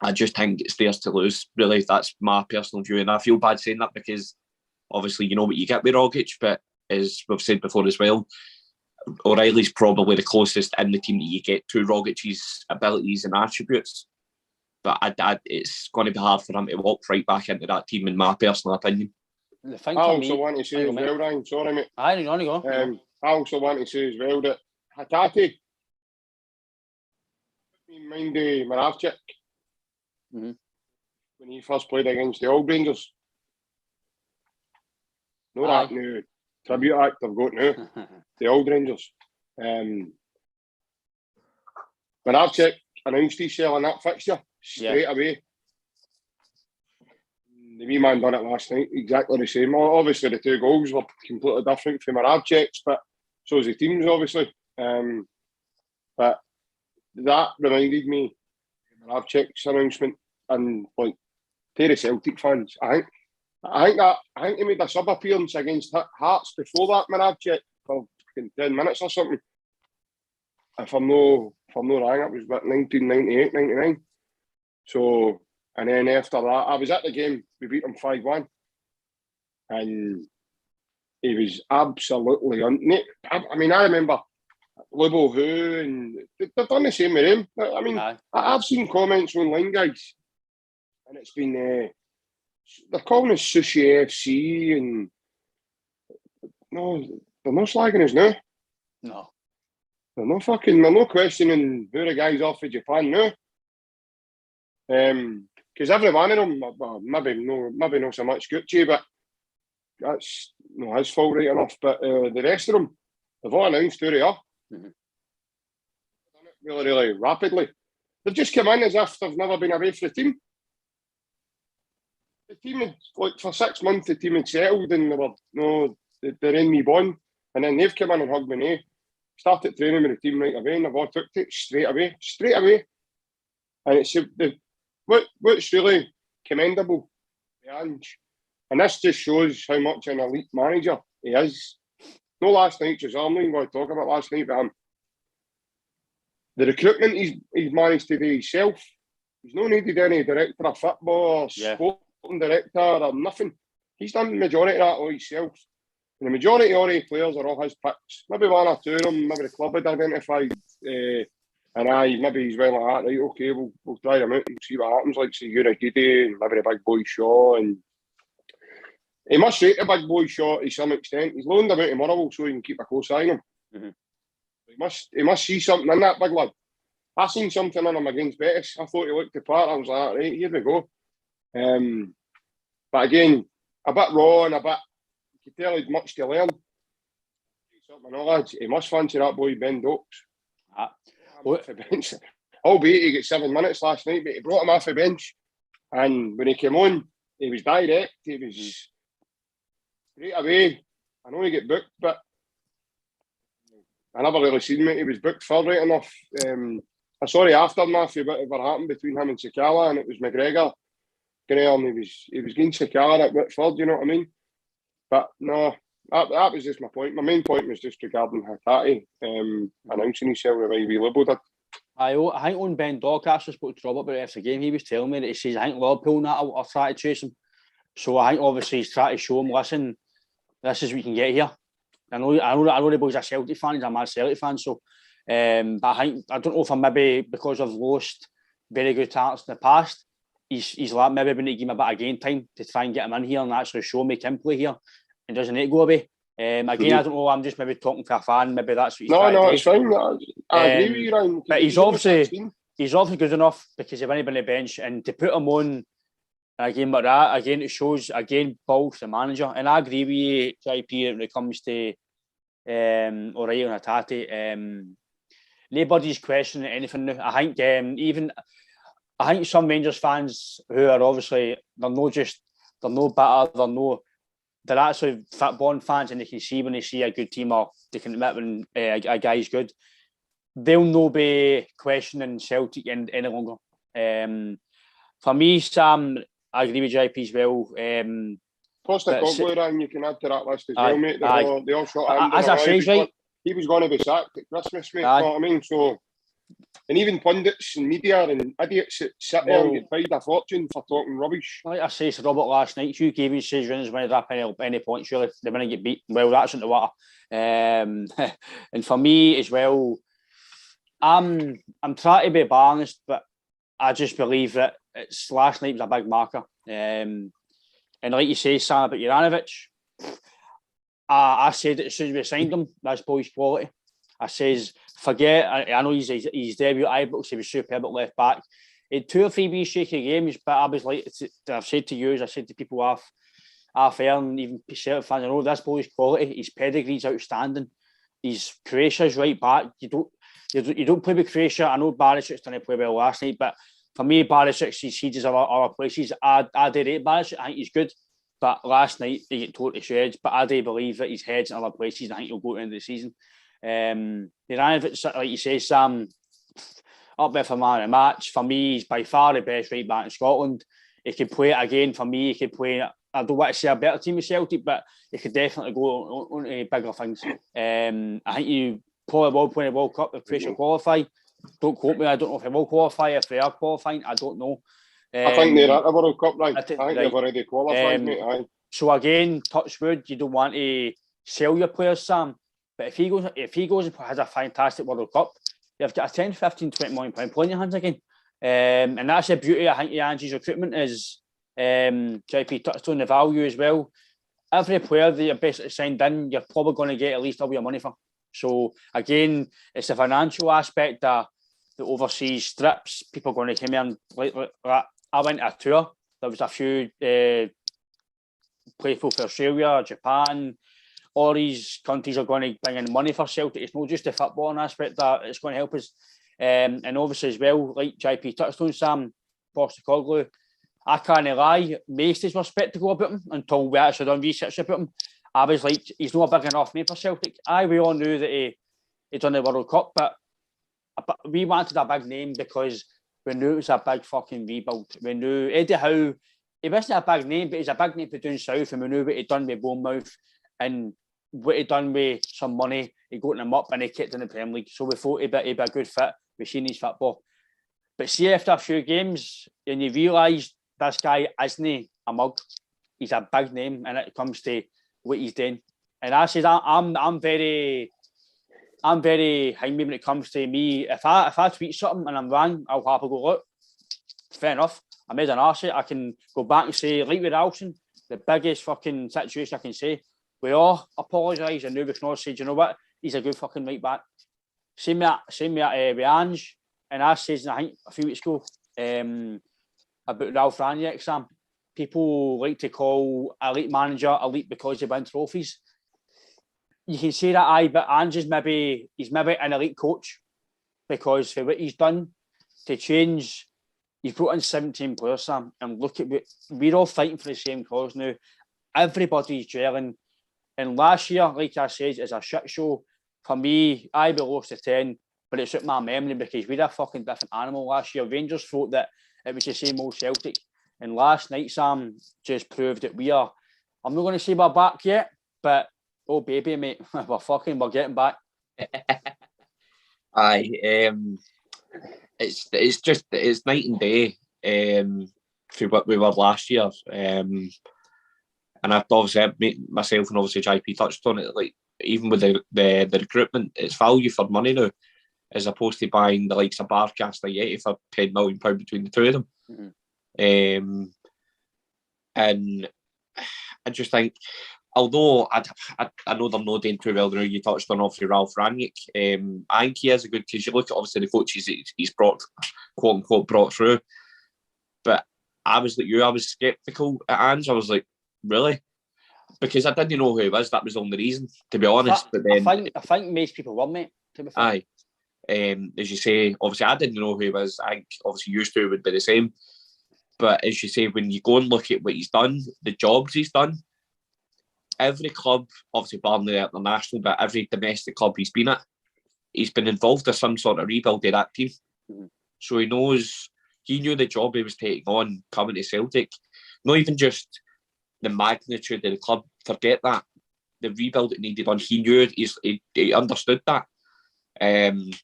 I just think it's theirs to lose. Really, that's my personal view, and I feel bad saying that because obviously you know what you get with Rogic, but as we've said before as well, O'Reilly's probably the closest in the team that you get to Rogic's abilities and attributes. But it's going to be hard for him to walk right back into that team, in my personal opinion. I also want to say as well, Ryan, sorry mate. I go. I also want to say as well that Hatate, mind Moravchik, when he first played against the Old Rangers. No, that new tribute act I've got now, the Old Rangers. Moravchik announced he's selling that fixture straight away. The wee man done it last night, exactly the same. Obviously, the 2 goals were completely different from Moravchik's, but so is the team's, obviously. But that reminded me of Moravchik's announcement, and like, to the Celtic fans, I think I think he made a sub appearance against Hearts before that, man. I've checked for 10 minutes or something. If I'm no wrong, it was about 1998, 99. So, and then after that, I was at the game. We beat them 5-1, and he was absolutely I mean, I remember Lubo Who, and they've done the same with him. I mean, I've seen comments online, guys, and it's been they're calling us Sushi FC, and no, they're not slagging us now. No. They're not questioning who the guys off of Japan now. Because every one of them, well, maybe not so much Gucci, but that's no his fault right enough. But the rest of them, they've all announced who they are. Mm-hmm. Done it really, really rapidly. They've just come in as if they've never been away from the team. The team had, like, for 6 months, the team had settled and they were, they're in me bond. And then they've come in and hugged me. Started training with the team right away, and they've all took it straight away. And it's what's really commendable, Ange, and this just shows how much an elite manager he is. No, last night, I'm not even going to talk about last night, but the recruitment he's managed to do himself. He's not needed any director of football or sporting director or nothing. He's done the majority of that all himself. And the majority of all the players are all his picks. Maybe one or two of them, maybe the club had identified. And maybe he's well like that, right? Okay, we'll try them out and see what happens. Like, say, Uragidi and maybe the big boy Shaw. And he must rate the big boy Shaw to some extent. He's loaned him out tomorrow so he can keep a close eye on him. Mm-hmm. He must see something in that big lad. I seen something in him against Betis. I thought he looked the part. I was like, right, here we go. But again, a bit raw and a bit. You can tell he's much to learn. He must fancy that boy Ben Dokes. Off the bench. Albeit he got 7 minutes last night, but he brought him off the bench. And when he came on, he was direct. He was straight away. I know he got booked, but I never really seen him. He was booked for right enough. I saw the aftermath of whatever happened between him and Sakala, and it was McGregor. Graham, he was getting Sakala at Whitford, you know what I mean? But no, that was just my point. My main point was just regarding Hatate announcing himself the way we Libo did. I think on Ben Dock, I actually spoke to Robert about it after the game. He was telling me that he says, I think Liverpool are trying to chase him. So I think obviously he's trying to show him, listen, this is what you can get here. I know the boys are Celtic fans, I'm a Celtic fan, so but I don't know if I'm maybe because I've lost very good talents in the past, he's like maybe been to give him a bit of game time to try and get him in here and actually make him play here and doesn't need to go away. Again, I don't know, I'm just maybe talking for a fan, maybe that's what he's trying to do. It's fine. I agree with you, Ryan. But he's obviously good enough because he's only been on the bench, and to put him on a game like that, again, it shows, balls the manager. And I agree with you, JP, when it comes to O'Reilly and Hatate. Nobody's questioning anything now. I think some Rangers fans who are obviously, they're actually football fans, and they can see when they see a good team, or they can admit when a guy's good. They'll not be questioning Celtic any longer. For me, Sam, I agree with JP as well. Postecoglou, and you can add to that list as well, mate. They all shot him. As I say, right, he was going to be sacked at Christmas, mate. You know what I mean? So, and even pundits and media and idiots that sit there and get paid a fortune for talking rubbish. Like I say to Robert last night, Hugh Gavin says Rangers when they drop any points, really, they're going to get beat. Well, that's in the water. And for me as well, I'm trying to be balanced, but I just believe that last night was a big marker. And like you say, Sam, about Juranovic, I said it as soon as we signed him, that's boy's quality. I says, forget, I know his debut at Ibrox, he was superb at left back. He had 2 or 3 wee shaky games, but I was like, I've said to you, I said to people off air, and even Celtic fans, I know this boy's quality, his pedigree's outstanding. He's Croatia's right back. You don't play with Croatia. I know Barisic didn't play well last night, but for me, Barisic, he sees other places. I do rate Barisic, I think he's good. But last night, he got totally shreds. But I do believe that his head's in other places. I think he'll go to the end of the season. Juranovic, like you say, Sam, up there for man of the match. For me, he's by far the best right back in Scotland. He could play it again. For me, he could play I don't want to say a better team of Celtic, but he could definitely go on to bigger things. I think you probably will win the World Cup if Croatia qualify. Don't quote me. I don't know if they will qualify. If they are qualifying, I don't know. I think they're at the World Cup, right? I think right. they've already qualified, mate. Aye. So again, touch wood, you don't want to sell your players, Sam. But if he goes and has a fantastic World Cup, you've got a 10, 15, 20 million pound play in your hands again. And that's the beauty, I think, of Angie's recruitment is JP touched on the value as well. Every player that you're basically signed in, you're probably going to get at least double your money for. So again, it's the financial aspect that the overseas strips. People are going to come in. Like I went to a tour. There was a few playful for Australia, Japan. All these countries are going to bring in money for Celtic. It's not just the footballing aspect that it's going to help us. And obviously as well, like JP touched on, Sam Postecoglou, I can't lie, Maestys were sceptical about him until we actually done research about him. I was like, he's not a big enough name for Celtic. We all knew that he done the World Cup, but we wanted a big name because we knew it was a big fucking rebuild. We knew Eddie Howe, he wasn't a big name, but he's a big name for doing South, and we knew what he'd done with Bournemouth and what he'd done with some money. He got him up and he kept in the Premier League. So we thought he'd be a good fit. We've seen his football. But see, after a few games, and you realise this guy isn't a mug. He's a big name, and it comes to what he's doing. And I said, I'm very hanging when it comes to me. If I tweet something and I'm wrong, I'll happily go, look, fair enough. I made an arse. I can go back and say, like with Alson, the biggest fucking situation I can say. We all apologise, and now we can all say, do you know what? He's a good fucking right back. Same with Ange, and I said, I think a few weeks ago, about Ralph Rangnick, Sam. People like to call elite manager elite because they win trophies. You can say that, aye, but Ange is maybe an elite coach because for what he's done to change, he's brought in 17 players, Sam, and look at what we're all fighting for the same cause now. Everybody's gelling. And last year, like I said, is a shit show. For me, we lost to 10, but it's at my memory because we had a fucking different animal last year. Rangers thought that it was the same old Celtic. And last night, Sam just proved that we are, I'm not going to say we're back yet, but oh baby, mate, we're getting back. Aye, it's night and day for what we were last year. And I've obviously myself and obviously JP touched on it. Like even with the recruitment, it's value for money now, as opposed to buying the likes of Barcast like Yeti for £10 million between the two of them. Mm-hmm. And I just think, although I know they're not doing too well now, you touched on obviously Ralph Rangnick. I think he is a good, because you look at obviously the coaches he's brought, quote unquote, brought through. But I was like you, I was sceptical at Ange. I was like, really? Because I didn't know who he was. That was the only reason, to be honest. But then I think most people were, mate, to be fair. Aye. As you say, obviously I didn't know who he was. I think obviously used to would be the same. But as you say, when you go and look at what he's done, the jobs he's done, every club, obviously Burnley International, but every domestic club he's been at, he's been involved in some sort of rebuild of that team. Mm-hmm. So he knew the job he was taking on coming to Celtic. Not even just the magnitude of the club, forget that. The rebuild that needed on, he knew it, he understood that. And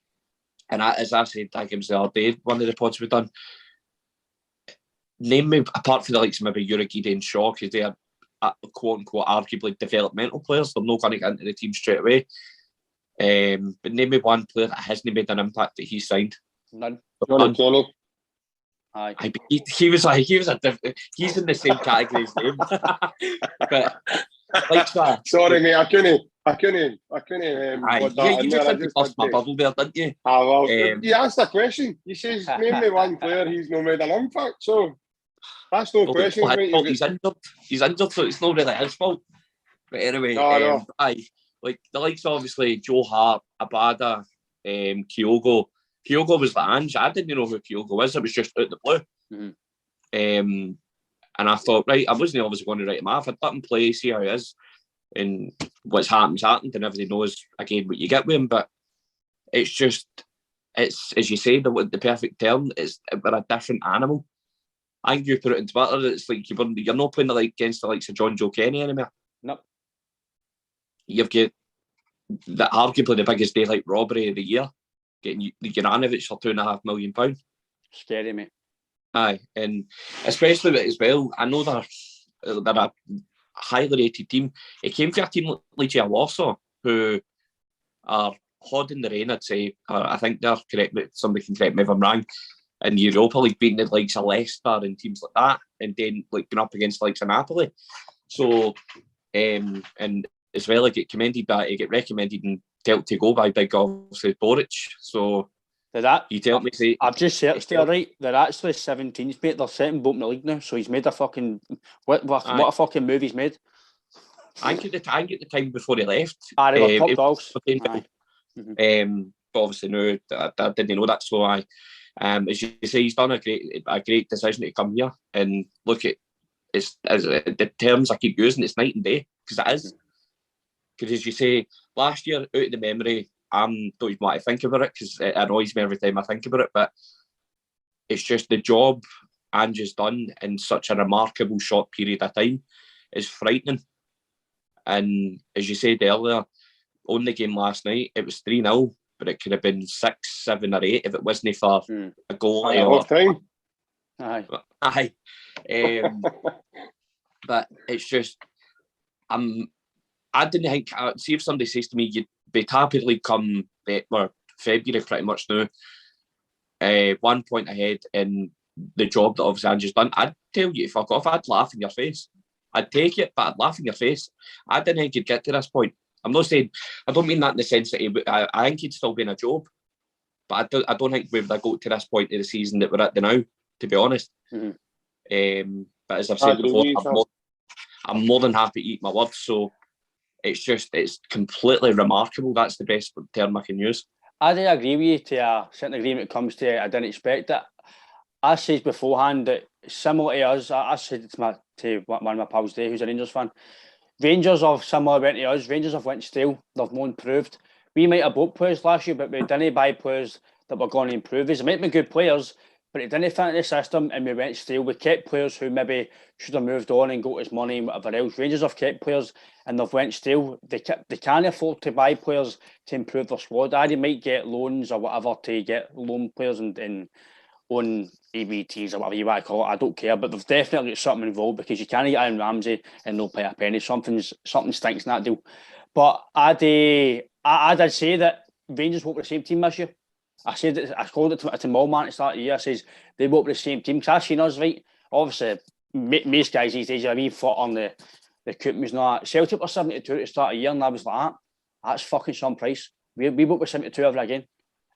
as I said, I think it was the other day, one of the pods we've done, name me, apart from the likes of maybe Uragide and Shaw, because they are quote unquote arguably developmental players, they're not going to get into the team straight away. But name me one player that hasn't made an impact that he's signed. None. Johnny Kenny. Aye. He was a different. He's in the same category as him. But like that. Sorry, mate, I couldn't. You just had to bust my bubble there, didn't you? Well, you asked a question. You says name me one player he's not made an impact. So that's no question, mate. He's injured, so it's not really his fault. But anyway, no. Aye, like the likes obviously Joe Hart, Abada, Kyogo. Kyogo was the Ange. I didn't know who Kyogo was. It was just out the blue. Mm-hmm. And I thought, right, I wasn't obviously going to write him off. I'd let him play, see how he is. And what's happened, and everybody knows, again, what you get with him. But it's just, it's, as you say, the perfect term, we're a different animal. I think you put it in Twitter. It's like you're not playing against the likes of John Joe Kenny anymore. Nope. You've got arguably the biggest daylight robbery of the year, getting Juranovic for £2.5 million. Scary, mate. Aye, and especially with it as well. I know they're a highly rated team. It came from a team like Legia Warsaw, who are holding the reign, I'd say. I think they're correct. Somebody can correct me if I'm wrong. In Europa League, beating the likes of Leicester and teams like that, and then like going up against the likes of Napoli. So, and as well, I get recommended and dealt to go by big obviously Boric. So you tell me, say I've just searched there, right? They're actually 17th, mate. They're second bottom in the league now. So he's made a fucking what a fucking move he's made. I think at the time before he left, They were top dogs. But obviously no, I didn't know that. So as you say, he's done a great decision to come here and look at the terms I keep using. It's night and day because it is. Because as you say, last year out of the memory, I don't even want to think about it because it annoys me every time I think about it. But it's just the job Ange's done in such a remarkable short period of time is frightening. And as you said earlier, on the game last night, it was 3-0, but it could have been 6, 7 or 8 if it wasn't for a goal. Aye. But it's just, I didn't think, see if somebody says to me, you'd be happily come February pretty much now, 1 point ahead in the job that obviously Ange's done, I'd tell you, fuck off, I'd laugh in your face. I'd take it, but I'd laugh in your face. I didn't think he'd get to this point. I'm not saying, I don't mean that in the sense that I think he'd still be in a job, but I don't think we would have got to this point of the season that we're at now, to be honest. Mm-hmm. But as I've said before, I'm more than happy to eat my words. So it's completely remarkable. That's the best term I can use. I do agree with you to a certain degree when it comes to I didn't expect it. I said beforehand that similar to us, I said it to one of my pals there who's a Rangers fan. Rangers have similar went to us. Rangers have went stale. They've not improved. We might have bought players last year, but we didn't buy players that were going to improve us. They might be good players, but it didn't fit into the system and we went stale. We kept players who maybe should have moved on and got us money and whatever else. Rangers have kept players and they've went stale. They can't afford to buy players to improve their squad. They might get loans or whatever to get loan players and on EBTs or whatever you want to call it. I don't care, but they've definitely got something involved because you can't get Aaron Ramsey and no pay a penny. Something stinks in that deal. But I did say that Rangers won't be the same team this year. I called it to Mallman at the start of the year. I says they won't be the same team because I've seen us, right? Obviously, most guys these days are a wee foot on the coupons and all that. Celtic were 72 at the start of the year, and I was like, that's fucking some price. We won't be 72 ever again.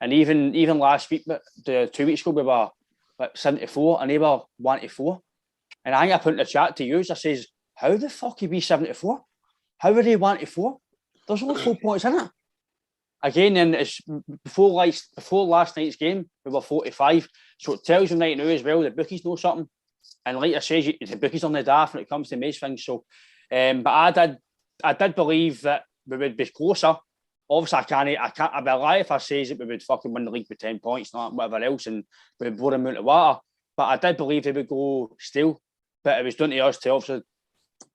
And even last week, but 2 weeks ago, we were like 74, and they were 1-4. And I think I put in the chat to use. I says, how the fuck are we 74? How are they 1-4? There's only 4 points in it. Again, then it's before last night's game, we were 45. So it tells you right now as well, the bookies know something. And like I say, the bookies on the daft when it comes to most things. So, but I did believe that we would be closer. Obviously, I'd be a lie if I say that we would fucking win the league with 10 points, not whatever else, and we would blow them out of water. But I did believe they would go still. But it was down to us to obviously,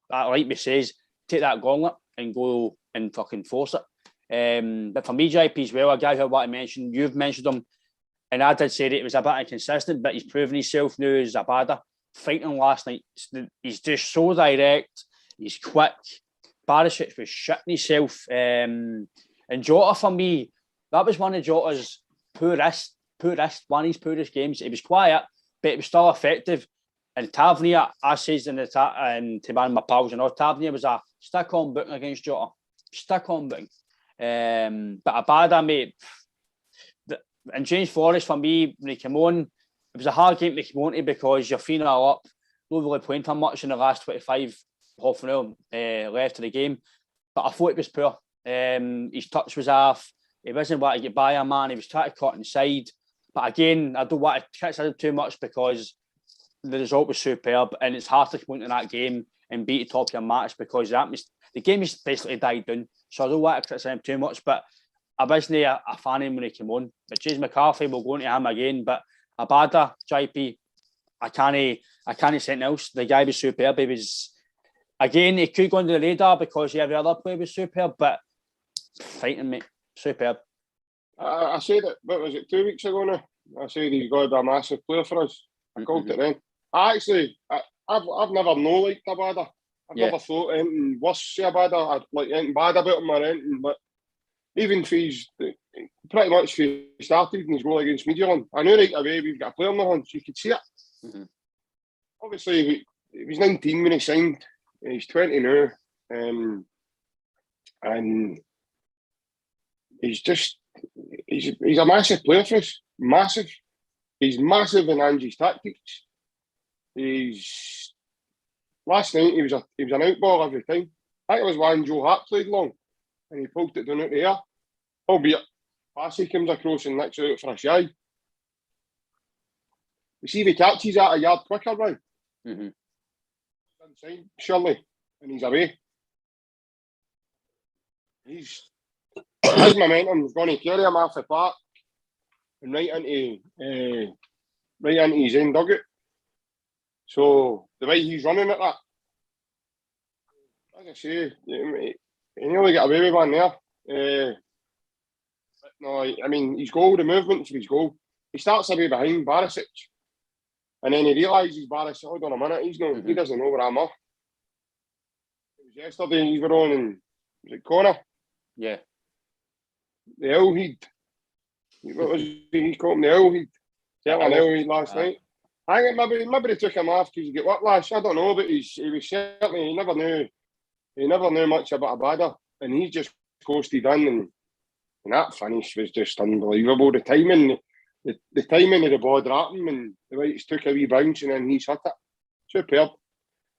like me says, take that gauntlet and go and fucking force it. But for me, JP as well, a guy who I want to mention, you've mentioned him, and I did say that it was a bit inconsistent, but he's proven himself now as Zabada. Fighting last night, he's just so direct, he's quick. Barisic was shitting himself. And Jota, for me, that was one of Jota's poorest, one of his poorest games. It was quiet, but it was still effective. And Tavernier, I says to one of my pals, Tavernier was a stick-on booking against Jota. Stick-on booking. But Abada, mate, and James Forrest, for me, when he came on, it was a hard game to come on to because you're 3-0 up, not really playing for much in the last 25, half an hour left of the game. But I thought it was poor. His touch was off. He wasn't wanting to get by a man. He was trying to cut inside. But again, I don't want to criticize him too much because the result was superb and it's hard to come into that game and beat the top of your match because the game is basically died down. So I don't want to criticize him too much, but I wasn't a fan of him when he came on. But James McCarthy, we'll go into him again. But Abada, JP, I I can't say anything else. The guy was superb. He was, again, he could go under the radar because every other player was superb, but fighting, mate, superb. I said it, what was it, 2 weeks ago now? I said he's got to be a massive player for us. I called it then. I've never liked Abada. I've never thought anything worse about Abada. I'd like anything bad about him or anything, but even if he's pretty much if he started in his goal against Midtjylland, I knew right away we've got a player in the hands, you could see it. Mm-hmm. Obviously, he was 19 when he signed, he's 20 now, and he's a massive player for us, massive. He's massive in Angie's tactics. Last night he was an outball every time. I think it was when Joe Hart played long and he pulled it down out the air. Albeit, Passy comes across and nicks it out for a shy. You see if he catches that a yard quicker, right? Mm-hmm. Inside, surely, and he's away. His momentum's going to carry him off the park and right into his own dugout. So the way he's running at that, as I say, he nearly got away with one there. But no, I mean his goal, the movement of his goal, he starts away behind Barisic, and then he realises Barisic. Hold on a minute, he doesn't know where I'm off. It was yesterday he was on and was it Connor? Yeah. The Elhead. What was he called him? The Elhead. Certainly the Elhead last night. I think maybe they took him off because he got whiplash. I don't know, but he was certainly he never knew much about Abada, and he just coasted in, and that finish was just unbelievable. The timing of the ball dropped him, and the way he took a wee bounce, and then he's hit it. Superb.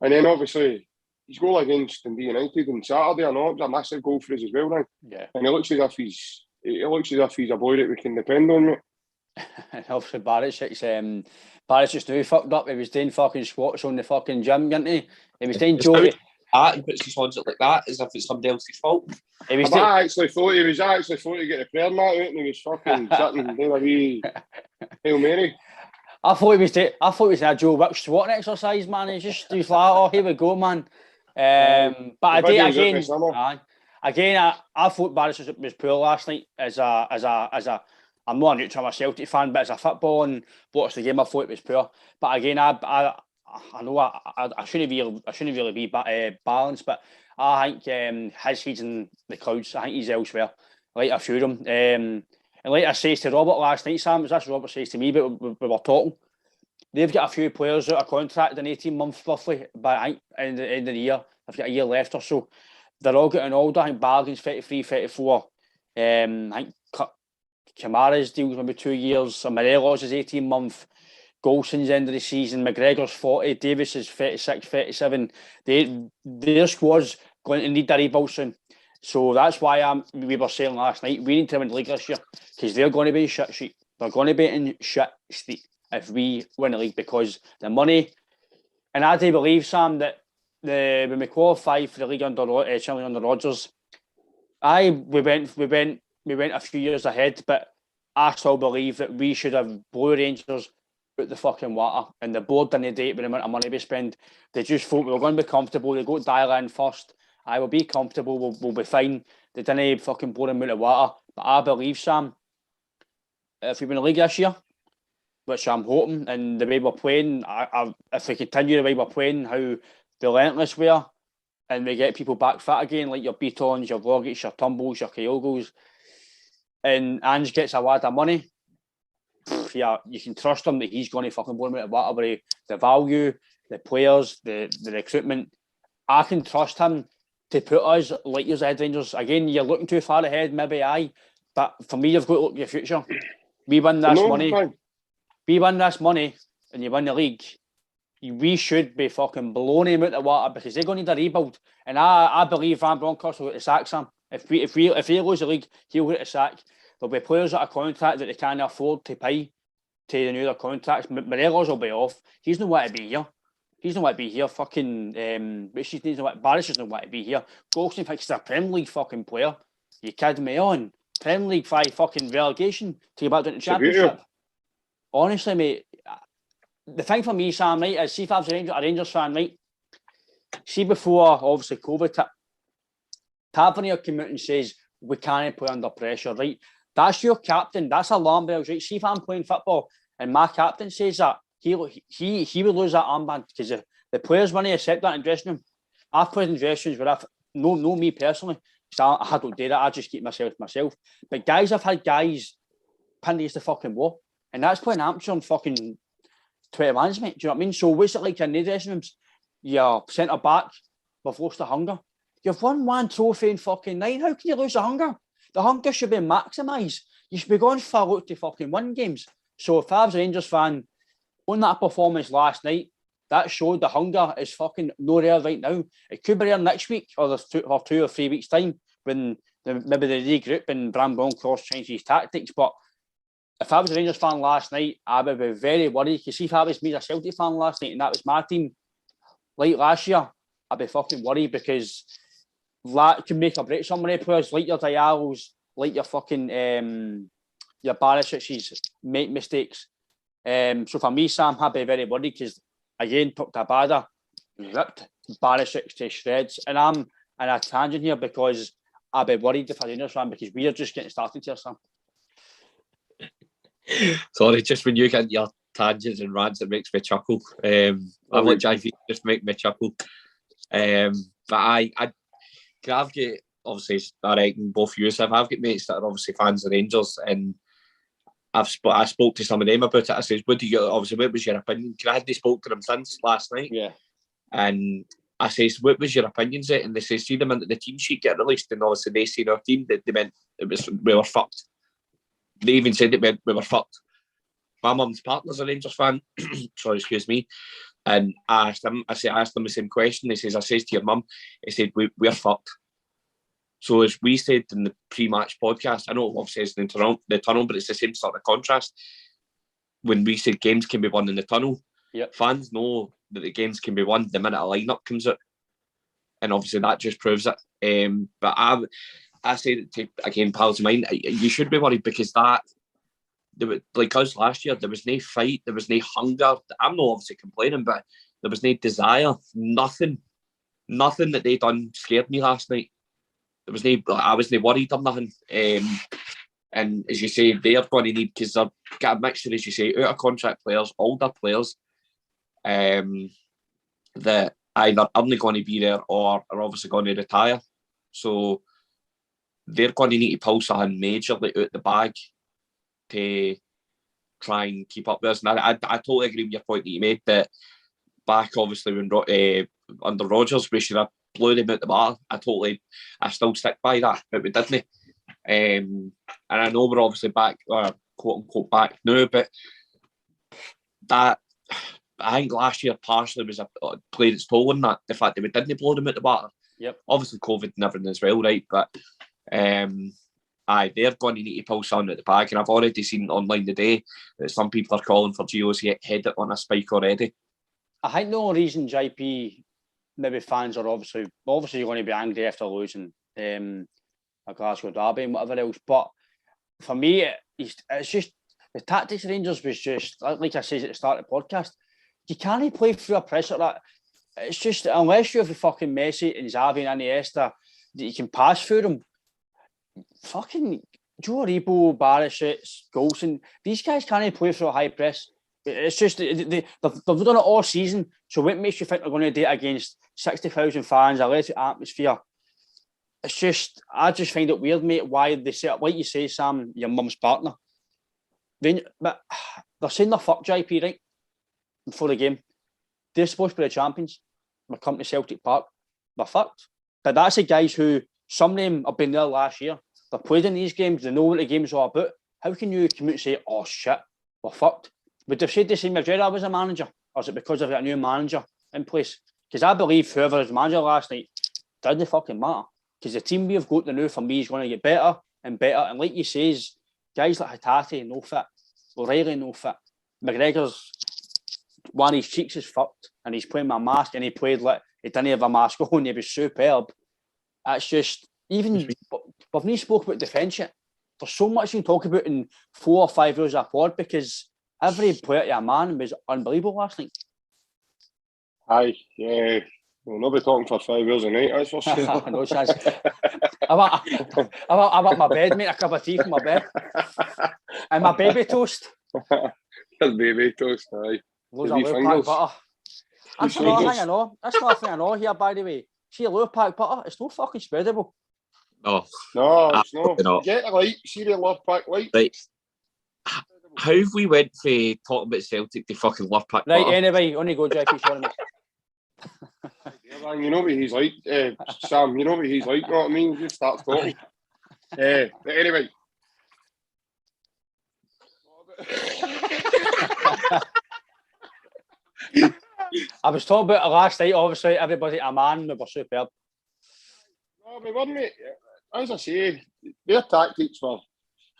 And then obviously his goal against Dundee United on Saturday, I know it was a massive goal for us as well now. Yeah. And it looks as if he's a boy that we can depend on, mate. Obviously Barisic, Barisic just knew he fucked up. He was doing fucking squats on the fucking gym, didn't he? He was doing Joey. He puts his hands up like that as if it's somebody else's fault. I actually thought he get the prayer mat out and he was fucking sitting doing a wee Hail Mary. I thought he was doing a Joe Wick squatting exercise, man. He was like, oh, here we go, man. But I thought Barisic was poor last night as a I'm not a neutral, I'm a Celtic fan, but as a football and watched the game, I thought it was poor. But again, I know I shouldn't really be balanced, but I think his he's in the clouds. I think he's elsewhere. Like a few of them. And like I said to Robert last night, Sam, that's what Robert says to me, but we were talking. They've got a few players out of contract in 18 months roughly, but I think in the end of the year, they've got a year left or so. They're all getting older. I think Bargain's 33, 34. I think Kamara's deals maybe 2 years. Morelos is 18 months. Golson's end of the season. McGregor's 40. Davis is 36, 37. Their squad's going to need their rebuild soon. So that's why we were saying last night, we need to win the league this year because they're going to be in shit street. They're going to be in shit street if we win the league because the money. And I do believe, Sam, that when we qualified for the league under Rodgers, we went a few years ahead, but I still believe that we should have Blue Rangers out the fucking water, and the board didn't do it with the amount of money we spend. They just thought we were going to be comfortable. They go dial in first. I will be comfortable. We'll be fine. They didn't fucking blow them out of water. But I believe, Sam, if we win the league this year, which I'm hoping, and the way we're playing, if we continue the way we're playing, how relentless we are, and we get people back fit again, like your Beatons, your Vlogics, your Tumbles, your Kyogos, and Ange gets a lot of money, yeah, you can trust him that he's going to fucking blow him out of water. But the value, the players, the recruitment, I can trust him to put us light years ahead, Rangers. Again, you're looking too far ahead, maybe but for me, you've got to look at your future. We win this money, and you win the league. We should be fucking blowing him out the water because they're going to need a rebuild. And I believe Van Bronckhorst will get the sack, Sam. If he lose the league, he'll get the sack. There'll be players that are contract that they can't afford to pay to renew their contracts. Morelos will be off. He's not want to be here. He's not want to be here. Fucking Barris doesn't want to be here. Golson thinks he's a Premier League fucking player. You kidding me on? Premier League 5 fucking relegation to get back down to the Championship. Honestly, mate, the thing for me, Sam, right, is see if I was a Rangers fan, right? See before, obviously, COVID hit, Tavernier came out and says, we can't play under pressure, right? That's your captain. That's alarm bells, right? See if I'm playing football and my captain says that, he would lose that armband because if the players wouldn't accept that in dressing room. I've played in dressing rooms where I've, no me personally, because I don't do that. I just keep myself to myself. But guys, I've had guys pinned against the fucking wall. And that's playing amateur on fucking 20 mans, mate. Do you know what I mean? So what's it like in the dressing rooms? Your centre back, we've lost the hunger. You've won one trophy in fucking 9. How can you lose the hunger? The hunger should be maximised. You should be going far out to fucking win games. So if I was a Rangers fan, on that performance last night, that showed the hunger is fucking no there right now. It could be there next week or 2 or 3 weeks' time when maybe they regroup and Bram Cross changes tactics. But if I was a Rangers fan last night, I would be very worried. You see, if I was me, a Celtic fan last night, and that was my team, like last year, I'd be fucking worried because that can make or break some of the players, like your Diallos, like your fucking your Barisics make mistakes. So for me, Sam, I'd be very worried because again, Tabada ripped Barisics to shreds, and I'm in a tangent here because I'd be worried if I was a Rangers fan because we are just getting started here, Sam. Sorry, just when you get your tangents and rants, it makes me chuckle. I've let JV just make me chuckle. But I've got, obviously, I reckon both of you have. I've got mates that are obviously fans of Rangers, and I spoke to some of them about it. I says, what was your opinion? Because I hadn't spoke to them since last night. Yeah. And I says, what was your opinions it? And they say, see them into the team sheet get released, and obviously they seen our team, they meant we were fucked. They even said it meant we were fucked. My mum's partner's a Rangers fan. Sorry, excuse me. And I asked him the same question. He says, I says to your mum, he said, we're fucked. So as we said in the pre-match podcast, I know obviously it's in the tunnel, but it's the same sort of contrast. When we said games can be won in the tunnel, fans know that the games can be won the minute a lineup comes out. And obviously that just proves it. But I say to, again, pals of mine, you should be worried because like us last year, there was no fight, there was no hunger. I'm not obviously complaining, but there was no desire, nothing that they done scared me last night. I wasn't worried or nothing. And as you say, they're going to need, because they've got a mixture, as you say, out of contract players, older players, that either aren't going to be there or are obviously going to retire. So they're going to need to pull something majorly out the bag to try and keep up with us. And I totally agree with your point that you made, that back obviously when under Rodgers, we should have blew them out the bar. I still stick by that, but we didn't. And I know we're obviously back, quote unquote back now, but that, I think last year partially was played its toll on that, the fact that we didn't blow them out the water. Yep. Obviously COVID and everything as well, right? But they're going to need to pull something at the back, and I've already seen online today that some people are calling for Gio's head on a spike already. I think the only reason JP, maybe fans are obviously going to be angry after losing a Glasgow derby and whatever else, but for me, it's just the tactics of Rangers was just, like I said at the start of the podcast, you can't play through a pressure that. It's just, unless you have the fucking Messi and Xavi and Iniesta that you can pass through them, fucking Joe Aribo, Barisic, Golson, these guys can't play through a high press. It's just, they've done it all season, so what makes you think they're going to do it against 60,000 fans, a electric atmosphere? It's just, I just find it weird, mate, why they set up, like you say, Sam, your mum's partner. But they're saying they're fucked, JP, right? Before the game. They're supposed to be the champions. We're coming to Celtic Park. They're fucked. But that's the guys who, some of them have been there last year. They've played in these games. They know what the game's all about. How can you come out and say, oh shit, we're fucked? Would they have said the same if Gerrard was a manager? Or is it because they've got a new manager in place? Because I believe whoever is manager last night, doesn't fucking matter. Because the team we've got to know for me is going to get better and better. And like you says, guys like Hatate, no fit. O'Reilly, no fit. McGregor's, one of his cheeks is fucked and he's playing my mask and he played like he didn't have a mask on, he was superb. That's just, even we've not spoke about defence yet. There's so much you can talk about in 4 or 5 hours of pod because every player to a man was unbelievable last night. Aye, yeah. We'll not be talking for 5 years a night, that's for sure. No chance. I'm at my bed, mate, a cup of tea from my bed. And my baby toast. Your baby toast, aye. Loads of Lure-Pack butter. That's another thing I know. That's another thing I know here, by the way. See a Lure-Pack butter, it's no fucking spreadable. No, it's not. not. Get a light, see the Lure-Pack light. Right. How have we went for talking about Celtic to fucking Lure-Pack Right, butter? anyway, only go, Jeffy, sorry, mate. You know what he's like, Sam, you know what he's like, you know what I mean? He just starts talking. But anyway. I was talking about it last night, obviously, everybody, a man, we were superb. No, we weren't, mate. As I say, their tactics were,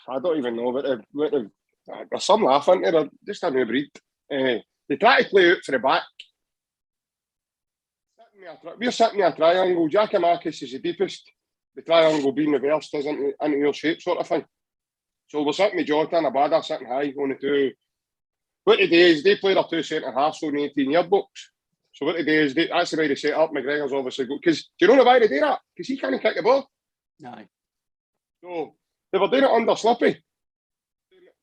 I don't even know, there's some laugh into it, just a new breed. They try to play out for the back. We're sitting in a triangle. Giacomakis is the deepest. The triangle being reversed is into your shape sort of thing. So we're sitting with Jota and Abada sitting high on the two. What they do is they play their two centre halves on the 18-yard box. So what they do is that's the way they set up. McGregor's obviously good. Because do you know why they do that? Because he can't kick the ball. Aye. So they were doing it under Slippy.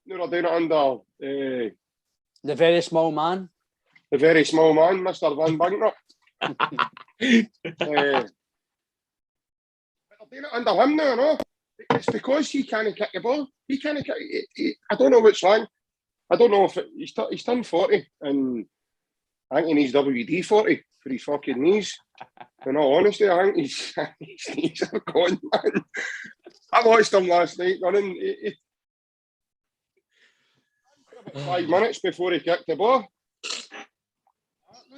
They were doing it under the very small man. The very small man, Mr. Van Bankrupt. But they're doing it under him now, no? It's because he can't kick the ball. He can't kick it. I don't know what's wrong. I don't know if he's turned 40 and I think he needs WD-40 for his fucking knees. In all honesty, I think his knees are gone, man. I watched him last night running. It 5 minutes before he kicked the ball.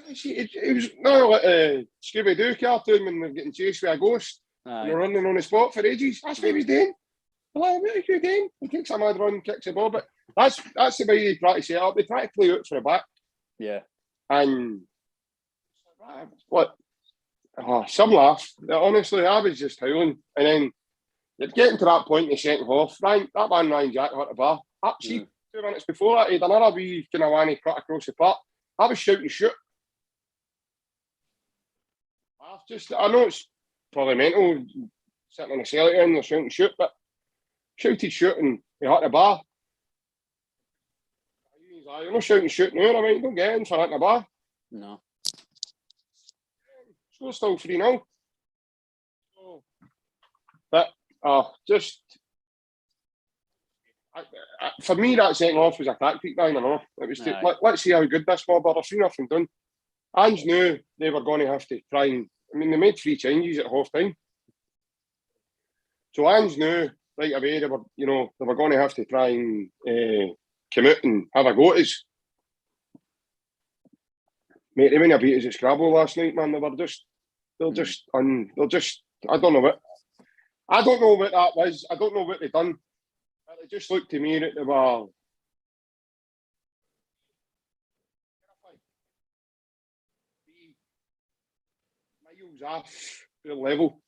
It was not like a Scooby-Doo cartoon when they're getting chased by a ghost. And they're running on the spot for ages. That's what he was doing. What are you doing? He takes a mad run, kicks the ball, but that's the way they try to set up. They try to play out for the back. Yeah. And what? Some laugh. Honestly, I was just howling. And then you're getting to that point in the second half. That man Ryan Jack hit the bar. See, 2 minutes before that, he had another wee kind of one he cut across the park. I was shouting shoot. I know it's probably mental sitting in a Celtic and they're shouting shoot, but shouted shoot and he hit the bar. You're not shouting shoot now, I mean, don't get in for hitting the bar. No. Score's still 3-0. But just for me, that second off was a tactic line, I know. It was let's see how good this was, but I've seen nothing done. Ange knew they were going to have to try and they made 3 changes at half time. So Ange knew right away they were going to have to try and come out and have a go at us. Mate, they wouldn't have beat us at Scrabble last night, man. I don't know what that was. I don't know what they done. But it just looked to me that they were miles off their level.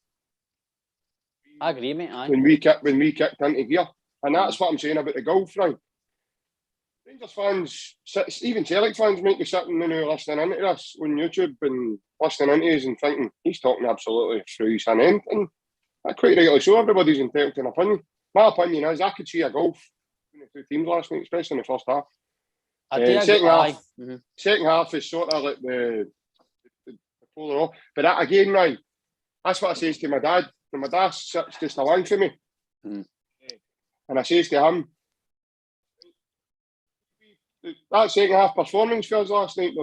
I agree, mate. Aye. When we kicked into gear. And that's what I'm saying about the golf round. Rangers fans, even Celtic fans might be sitting there listening into this on YouTube and listening into us and thinking, he's talking absolutely through his hand. And quite rightly so, everybody's entitled to an opinion. My opinion is I could see a golf between the two teams last night, especially in the first half. Second half is sort of like the polar off. But again, now, that's what I says to my dad. When my dad sits just along for me. And I says to him, that second half performance for us last night,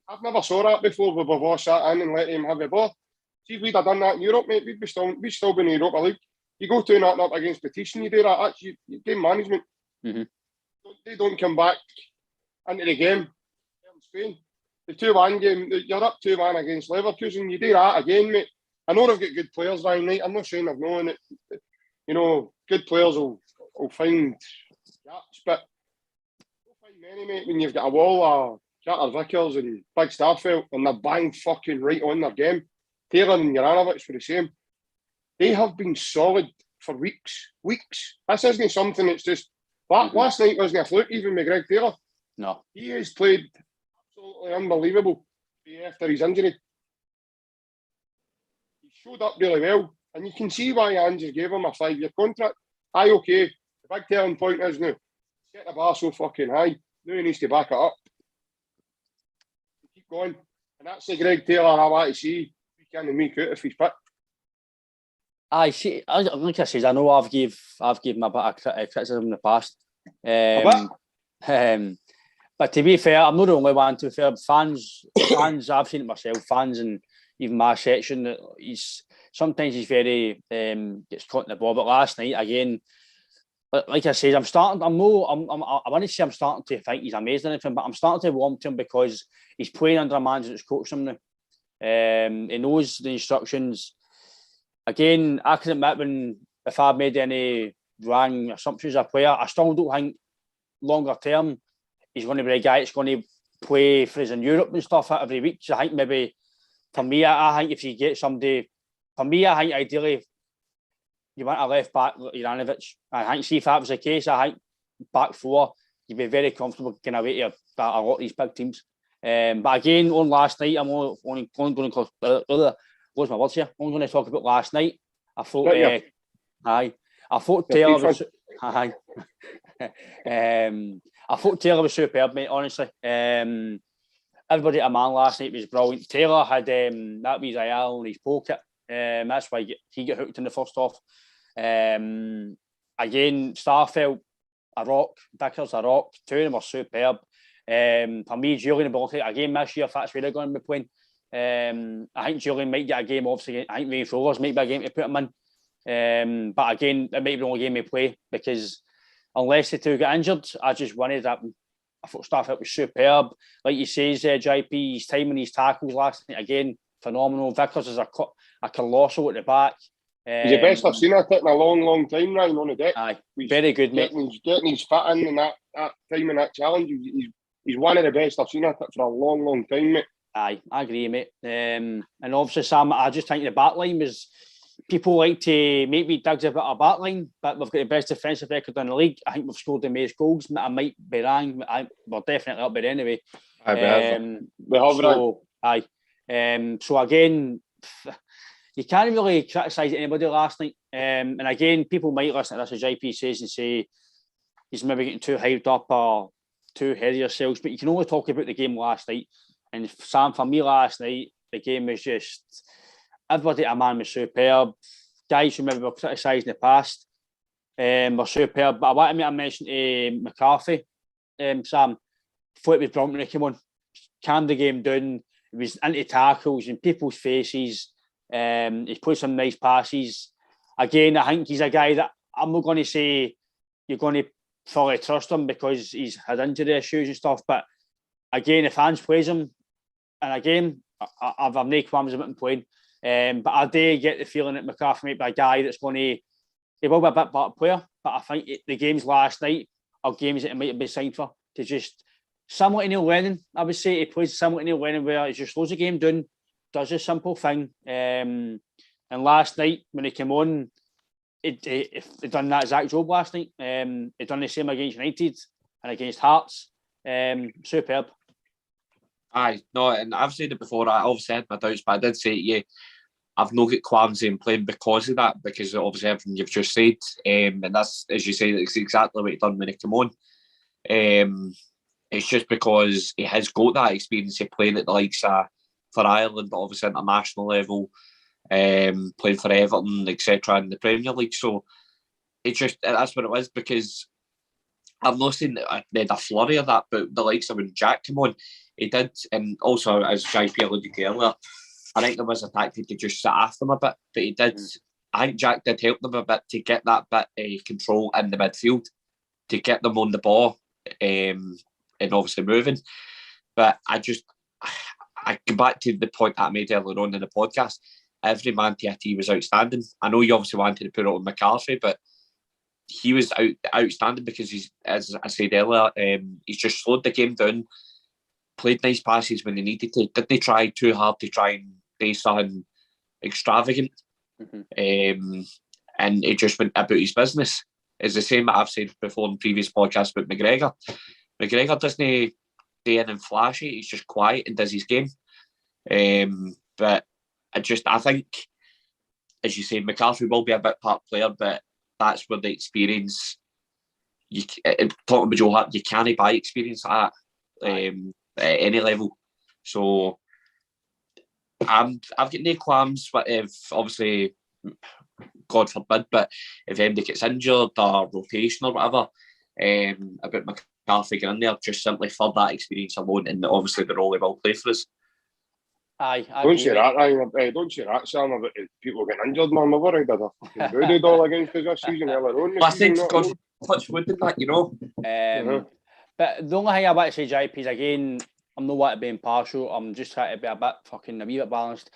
I've never saw that before where we've all sat in and let him have the ball. See, if we'd have done that in Europe, mate, we'd still be in the Europa League. You go 2-0 up against Betis and you do that, that's game management. They don't come back into the game in Spain. The 2-1 game, you're up 2-1 against Leverkusen, you do that again, mate. I know they've got good players down night. I'm not saying I've known it. Good players will find gaps, but don't find many, mate, when you've got a wall of Carter Vickers and Big Starfelt and they're bang fucking right on their game. Taylor and Juranovic for the same. They have been solid for weeks. This isn't something that's just... Last night wasn't a fluke, even with Greg Taylor. No. He has played absolutely unbelievable after his injury. He showed up really well, and you can see why Andrews gave him a 5-year contract. Aye, okay. The big telling point is now, set the bar so fucking high. Now he needs to back it up. Keep going. And that's the Greg Taylor I want to see week in and week out if he's fit. I see. Like I said, I know I've given him a bit of criticism in the past. But to be fair, I'm not the only one. To be fair, fans, I've seen it myself. Fans and even my section, sometimes he's very gets caught in the ball. But last night again, like I said, I want to say I'm starting to think he's amazing and everything, but I'm starting to warm to him because he's playing under a manager that's coaching him now. He knows the instructions. Again, I can admit if I've made any wrong assumptions as a player, I still don't think longer term he's going to be a guy that's going to play for us in Europe and stuff every week. So I think maybe, for me, I think if you get somebody, for me, I think ideally you want a left back like Juranovic. I think see if that was the case, I think back four, you'd be very comfortable getting away to a lot of these big teams. But again, on last night, I'm only going to lose my words here. I'm going to talk about last night. I thought, I thought Taylor was, I thought Taylor was superb, mate. Honestly, everybody at man last night was brilliant. Taylor had that wee IL in his pocket. That's why he got hooked in the first half. Again, Starfelt a rock, Vickers a rock. Two of them were superb. For me, Julian Baltic again this year, if that's where they're going to be playing. I think Julian might get a game, obviously. I think Ray Flowers might be a game to put him in. But again, it might be the only game he play because unless the two get injured, I just wanted that. I thought Starfelt was superb. Like you say, JP, his timing, his tackles last night, again, phenomenal. Vickers is a colossal at the back. He's the best I've seen her in a long, long time, Ryan, on the deck. Aye, very good, mate. Getting his fit in and that time and that challenge, he's one of the best I've seen her for a long, long time, mate. Aye, I agree, mate. And obviously, Sam, I just think the back line was... People like to make me digs about our back line, but we've got the best defensive record in the league. I think we've scored the most goals. I might be wrong. We're definitely up there anyway. So again, you can't really criticise anybody last night. And again, people might listen to this as JP says and say he's maybe getting too hyped up or too ahead of yourselves, but you can only talk about the game last night. And Sam, for me last night, the game was just... Everybody at man was superb. Guys who maybe were criticised in the past were superb. But I want to mention McCarthy, Sam. Thought it was brilliant when he came on. Calmed the game down. He was into tackles in people's faces. He's put some nice passes. Again, I think he's a guy that I'm not going to say you're going to fully trust him because he's had injury issues and stuff. But again, if Hans plays him in a game, I've no qualms about him playing. But I do get the feeling that McCarthy might be a guy that's going to... He will be a bit better player, but I think the games last night are games that he might be signed for to just... Similar to Neil Lennon, I would say he plays similar to Neil Lennon where he just slows the game down, does a simple thing. And last night, when he came on, he done that exact job last night. He done the same against United and against Hearts. Superb. Aye, no, and I've said it before, I obviously had my doubts, but I did say to you, I've not got qualms in playing because of that, because obviously everything you've just said, and that's, as you say, it's exactly what he done when he came on. It's just because he has got that experience of playing at the likes of, for Ireland, but obviously international level, playing for Everton, etc. in the Premier League, so it's just, that's what it was, because I've not seen they had a flurry of that, but the likes of when Jack came on, he did, and also, as JP alluded to earlier, I think there was a tactic to just sit after them a bit, but he did. I think Jack did help them a bit to get that bit of control in the midfield, to get them on the ball, and obviously moving. But I come back to the point that I made earlier on in the podcast. Every man to a T was outstanding. I know you obviously wanted to put it on McCarthy, but he was outstanding because he's, as I said earlier, he's just slowed the game down. Played nice passes when they needed to. Did they try too hard to try and do something extravagant? And it just went about his business. It's the same that I've said before in previous podcasts about McGregor. McGregor doesn't do anything flashy. He's just quiet and does his game. But I think, as you say, McCarthy will be a bit part player, but that's where the experience. Talking about Joe Hart, you can't buy experience at any level. So I've got no qualms. But if obviously, God forbid, but if anybody gets injured or rotation or whatever, about McCarthy getting in there just simply for that experience alone, and obviously the role he will play for us. Aye, don't say that, Ryan. Don't say that, Sam, about people getting injured, man. We've already did a voodoo doll against us this season earlier on. I think God touch wood in that, you know. But the only thing I want to say, JP, is again, I'm not wanting to be impartial. I'm just trying to be a wee bit balanced.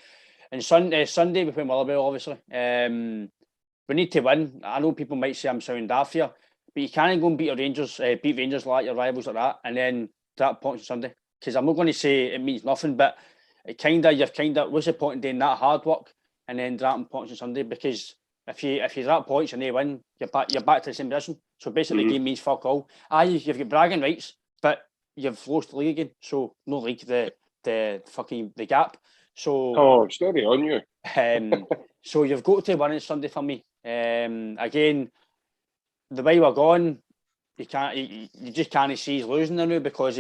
And Sunday we play Motherwell, obviously. We need to win. I know people might say I'm sounding daft here, but you can't go and beat Rangers like your rivals like that, and then drop points on Sunday. Because I'm not going to say it means nothing, but what's the point in doing that hard work and then dropping points on Sunday? Because if you drop points and they win, you're back to the same position. So basically, the game means fuck all. You've got bragging rights, but you've lost the league again. So no league, the gap. So steady on you. So you've got to win it Sunday for me. Again, the way we're going, you just can't see he's losing now because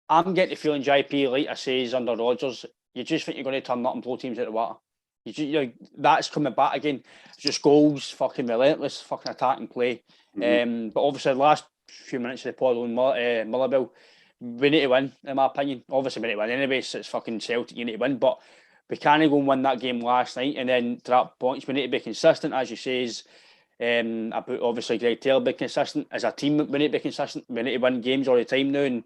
I'm getting the feeling JP, like I say, is under Rodgers. You just think you're going to turn up and blow teams out of the water. That's coming back again. It's just goals, fucking relentless, fucking attack and play. But obviously, the last few minutes of the pod on Motherwell, we need to win, in my opinion. Obviously, we need to win anyway, so it's fucking Celtic, you need to win. But we can't go and win that game last night and then drop points. We need to be consistent, as you say, about obviously Greg Taylor being consistent. As a team, we need to be consistent. We need to win games all the time now, and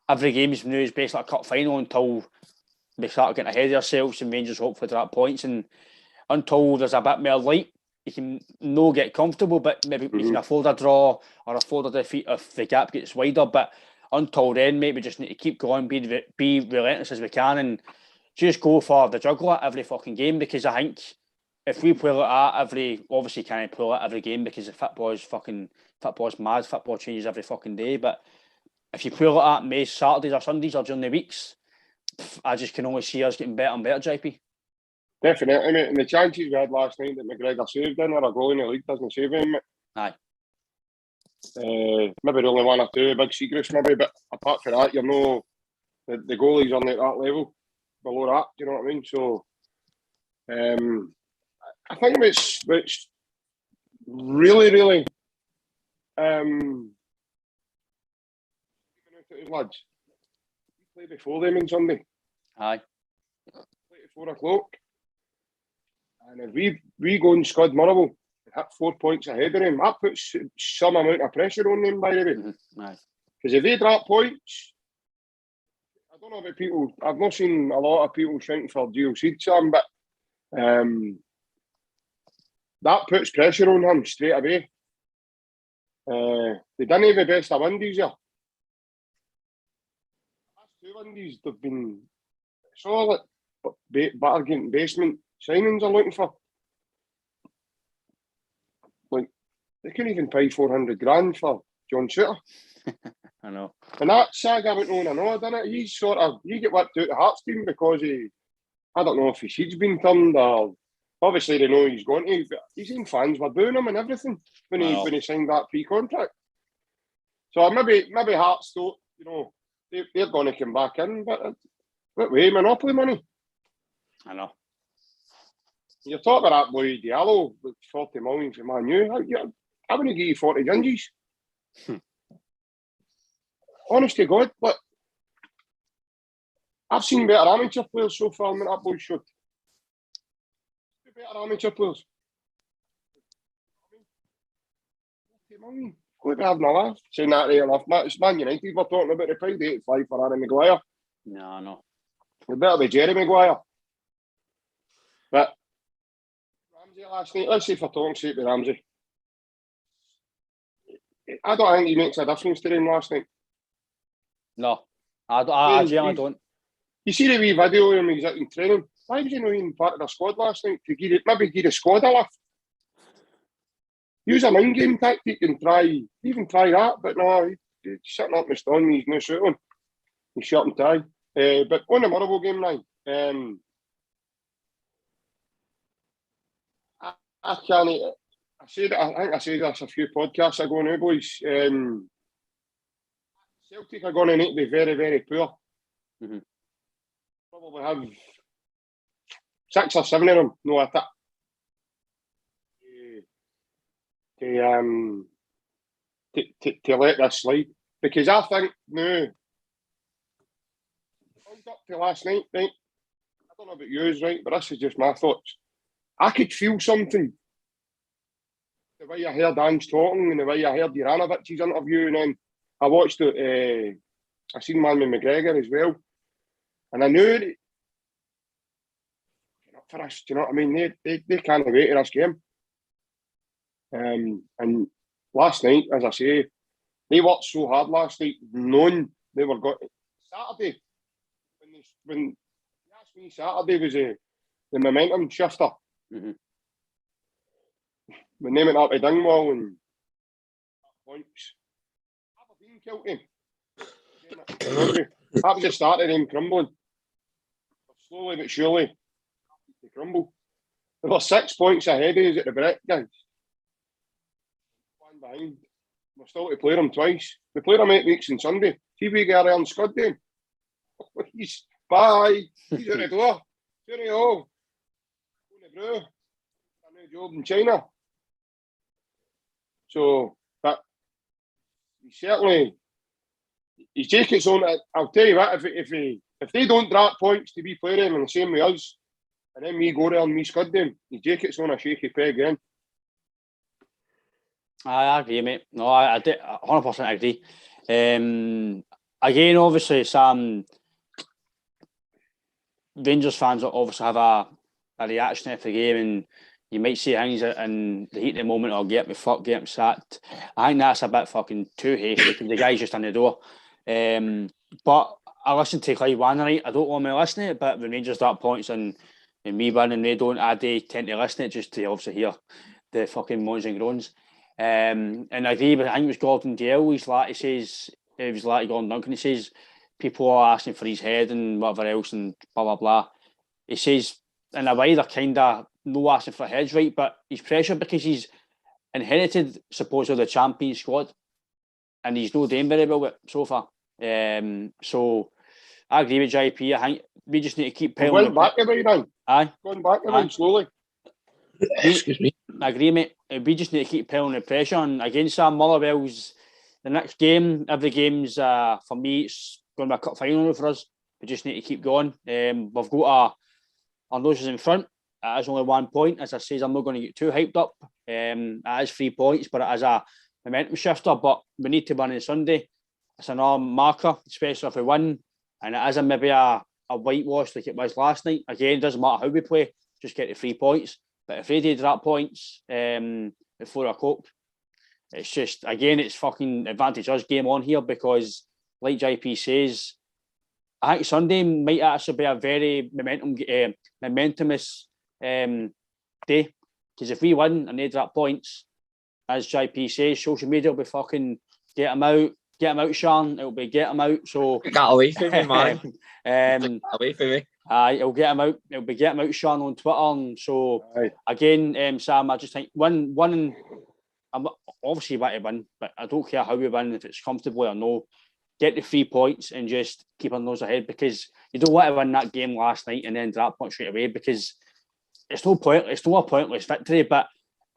every game now is basically a cup final until we start getting ahead of ourselves and Rangers hopefully drop points. And until there's a bit more light, you can no get comfortable, but maybe you can afford a draw or afford a defeat if the gap gets wider. But until then, maybe we just need to keep going, be relentless as we can, and just go for the juggler every fucking game. Because I think if we play like that obviously can't play like every game because the football's mad. Football changes every fucking day. But if you play like that, May Saturdays or Sundays or during the weeks, I just can only see us getting better and better, JP. Definitely, mate. And the chances we had last night that McGregor saved in, or a goal in the league doesn't save him, mate. Aye. Maybe only one or two big secrets, maybe, but apart from that, the goalies are at that level, below that, do you know what I mean? So, I think it's really, really, lads, we play before them on Sunday. Aye. Play at 4 o'clock. And if we go and scud Motherwell and hit 4 points ahead of them, that puts some amount of pressure on them, by the way. Because if they drop points, I don't know about people, I've not seen a lot of people shouting for DLC, Sam, but that puts pressure on him straight away. They didn't have the best of windies here. The last 2 windies, they've been solid, but bargain basement signings are looking for. Like, they couldn't even pay 400 grand for John Shooter. I know. And that saga went on and on, didn't it? He get worked out the Hearts team because I don't know if his head's been turned or obviously they know he's going to, but he's in fans were booing him and everything when he signed that pre-contract. So maybe Hearts thought, they're going to come back in, but what way, monopoly money? I know. You're talking about that boy Diallo with 40 million for Man U. I wouldn't give you 40 gingies. Honest to God, but I've seen better amateur players so far than that boy showed. Better amateur players. 40 million. Quite having a laugh. Saying that right enough. It's Man United we're talking about. They paid 85 for Harry Maguire. No. It better be Jerry Maguire. But Ramsey last night, let's say for talk's sake with Ramsey. I don't think he makes a difference to him last night. No, I generally don't. You see the wee video of him, he's out in training. Why was he not even part of the squad last night? To maybe give the squad a lift. Use a mind game tactic and try that, but no, he's sitting up in the stand with his new suit on, his shirt and tie. But on the Motherwell game now, I can't. I think I said this a few podcasts ago now, boys. Celtic are going to need to be very, very poor. Mm-hmm. Probably have 6 or 7 of them, no at that. To let this slide. Because I think now, up to last night, right? I don't know about yours, right? But this is just my thoughts. I could feel something. The way I heard Ange talking and the way I heard Juranovic's interview, and then I watched it. I seen Man with McGregor as well, and I knew that up for us. Do you know what I mean? They can't wait to this game. And last night, as I say, they worked so hard last night, knowing they were got Saturday. When you asked me, Saturday was the momentum shifter. Mm-hmm. When they went up to Dingwall and points, Aberdeen killed him. That was the start of them crumbling. Slowly but surely, they crumble. They were 6 points ahead of us at the break, guys. One behind. We're still to play them twice. We played them 8 weeks on Sunday. See if we get around Scud then. Please. Bye. He's out the door. Cheerio. Going to brew. A new job in China. So, but he's taking his own. I'll tell you what, if they don't drop points to be playing them in the same way us, and then we go there and we scud them, his jacket's on a shaky peg again. I agree, mate. No, I 100% agree. Again, obviously, Sam, Rangers fans obviously have a reaction after the game, and you might say things in the heat of the moment, or get me fucked, get me sacked. I think that's a bit fucking too hasty because the guy's just in the door. But I listened to Clive one night. I don't want me listening, but when Rangers start points and me win and they don't, I do tend to listen it just to obviously hear the fucking moans and groans. And I agree, but I think it was Gordon Dale. He says, it was like Gordon Duncan. He says people are asking for his head and whatever else and blah blah blah. He says in a way they're kind of no asking for heads, right? But he's pressured because he's inherited supposedly the champion squad, and he's not doing very well with it so far. So I agree with JP. I think we just need to keep piling. Going back away now. Aye, going back away slowly. Excuse me. I agree, mate. We just need to keep piling the pressure on against Sam Motherwell's. The next game, every game's for me, it's going to be a cup final for us. We just need to keep going. We've got our noses in front. It is only 1 point. As I say, I'm not going to get too hyped up. It is 3 points, but it is a momentum shifter. But we need to win on Sunday. It's another marker, especially if we win. And it isn't maybe a whitewash like it was last night. Again, it doesn't matter how we play, just get the 3 points. But if they did drop points before I cooked, it's just, again, it's fucking advantage us game on here because, like JP says, I think Sunday might actually be a very momentumous day. Because if we win and they drop points, as JP says, social media will be fucking get them out, Sean. It'll be get them out. So get away from me, man. Away from me. It'll get them out. It'll be get them out, Sean, on Twitter. And so again, Sam, I just think winning. I'm obviously want to win, but I don't care how we win, if it's comfortably or no. Get the 3 points and just keep our nose ahead because you don't want to win that game last night and then drop points straight away because it's no point. It's not a pointless victory, but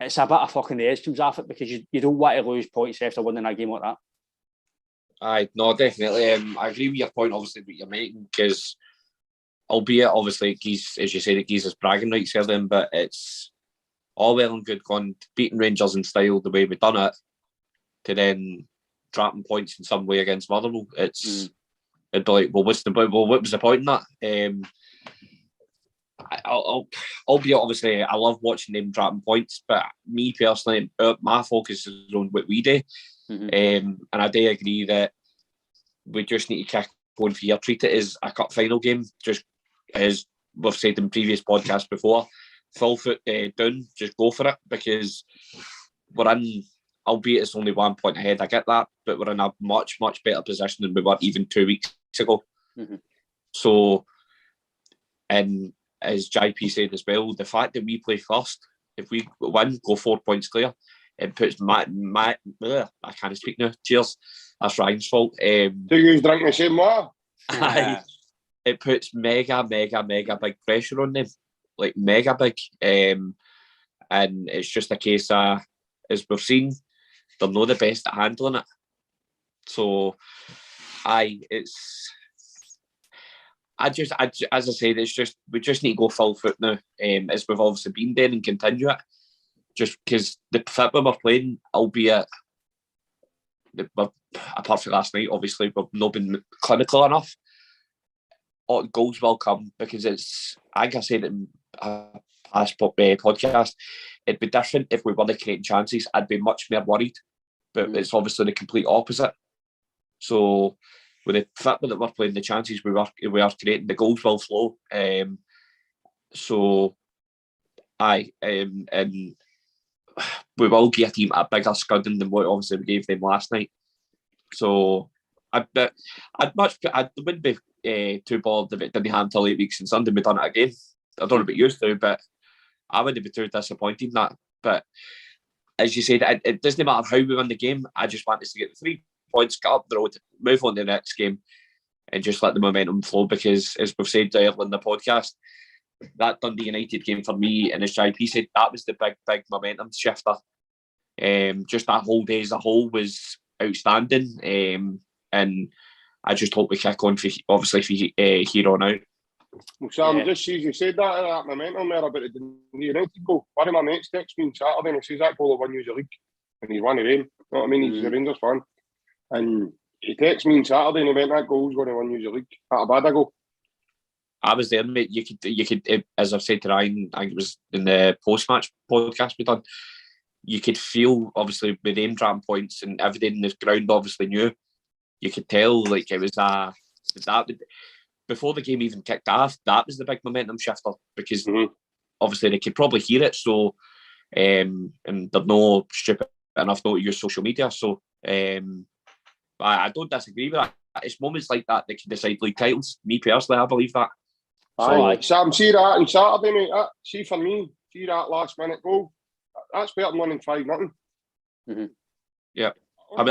it's a bit of fucking the edge comes off it because you don't want to lose points after winning a game like that. Aye, no, definitely. I agree with your point, obviously, what you're making, because albeit, obviously, as you said, it gives us bragging rights here then, but it's all well and good going, beating Rangers in style the way we've done it, to then dropping points in some way against Motherwell. It'd be like, what was the point in that? Albeit, obviously, I love watching them dropping points, but me personally, my focus is on what we do. And I do agree that we just need to kick on for here. Treat it as a cup final game, just as we've said in previous podcasts before. Full foot down, just go for it because we're in albeit it's only 1 point ahead. I get that, but we're in a much, much better position than we were even 2 weeks ago. Mm-hmm. So, and as JP said as well, the fact that we play first, if we win, go 4 points clear, it puts I can't speak now. Cheers. That's Ryan's fault. Do you drink the same water? It puts mega big pressure on them, like mega big. And it's just a case of, as we've seen, they're not the best at handling it. So, as I said, it's just we just need to go full foot now, as we've obviously been there, and continue it. Just because the football we're playing, albeit apart from last night, obviously we've not been clinical enough. Goals will come, because it's, like I said in a past podcast, it'd be different if we weren't creating chances. I'd be much more worried, but it's obviously the complete opposite. So with the football that we're playing, the chances we are creating, the goals will flow. And we will give a team a bigger scudding than what obviously we gave them last night. So I wouldn't be too bothered if it didn't happen till 8 weeks and Sunday we done it again. I don't know about you two, but I wouldn't be too disappointed in that. But as you said, it doesn't matter how we win the game. I just want us to get the 3 points, get up the road, move on to the next game, and just let the momentum flow. Because as we've said earlier in the podcast, that Dundee United game for me, and as JP said, that was the big momentum shifter. Just that whole day as a whole was outstanding. And I just hope we kick on for here on out. Well, Sam, just as you said that momentum there about the United goal, one of my mates texted me on Saturday and he says that goal will win you the league. And he's one of them. You know what I mean? He's a Rangers fan. And he texted me on Saturday and he went, that goal's going to win you the league. How bad a goal. I was there, mate. You could, as I've said to Ryan, I think it was in the post-match podcast we done, you could feel, obviously, with them dropping points and everything in the ground obviously knew, you could tell, like, it was that before the game even kicked off, that was the big momentum shifter, because obviously they could probably hear it, so, and they're no stupid enough not to use social media, so I don't disagree with that. It's moments like that can decide league titles. Me personally, I believe that. So, Sam, see that on Saturday, mate. See for me, see that last minute goal. That's better than winning 5-0. Mm-hmm. Yeah. I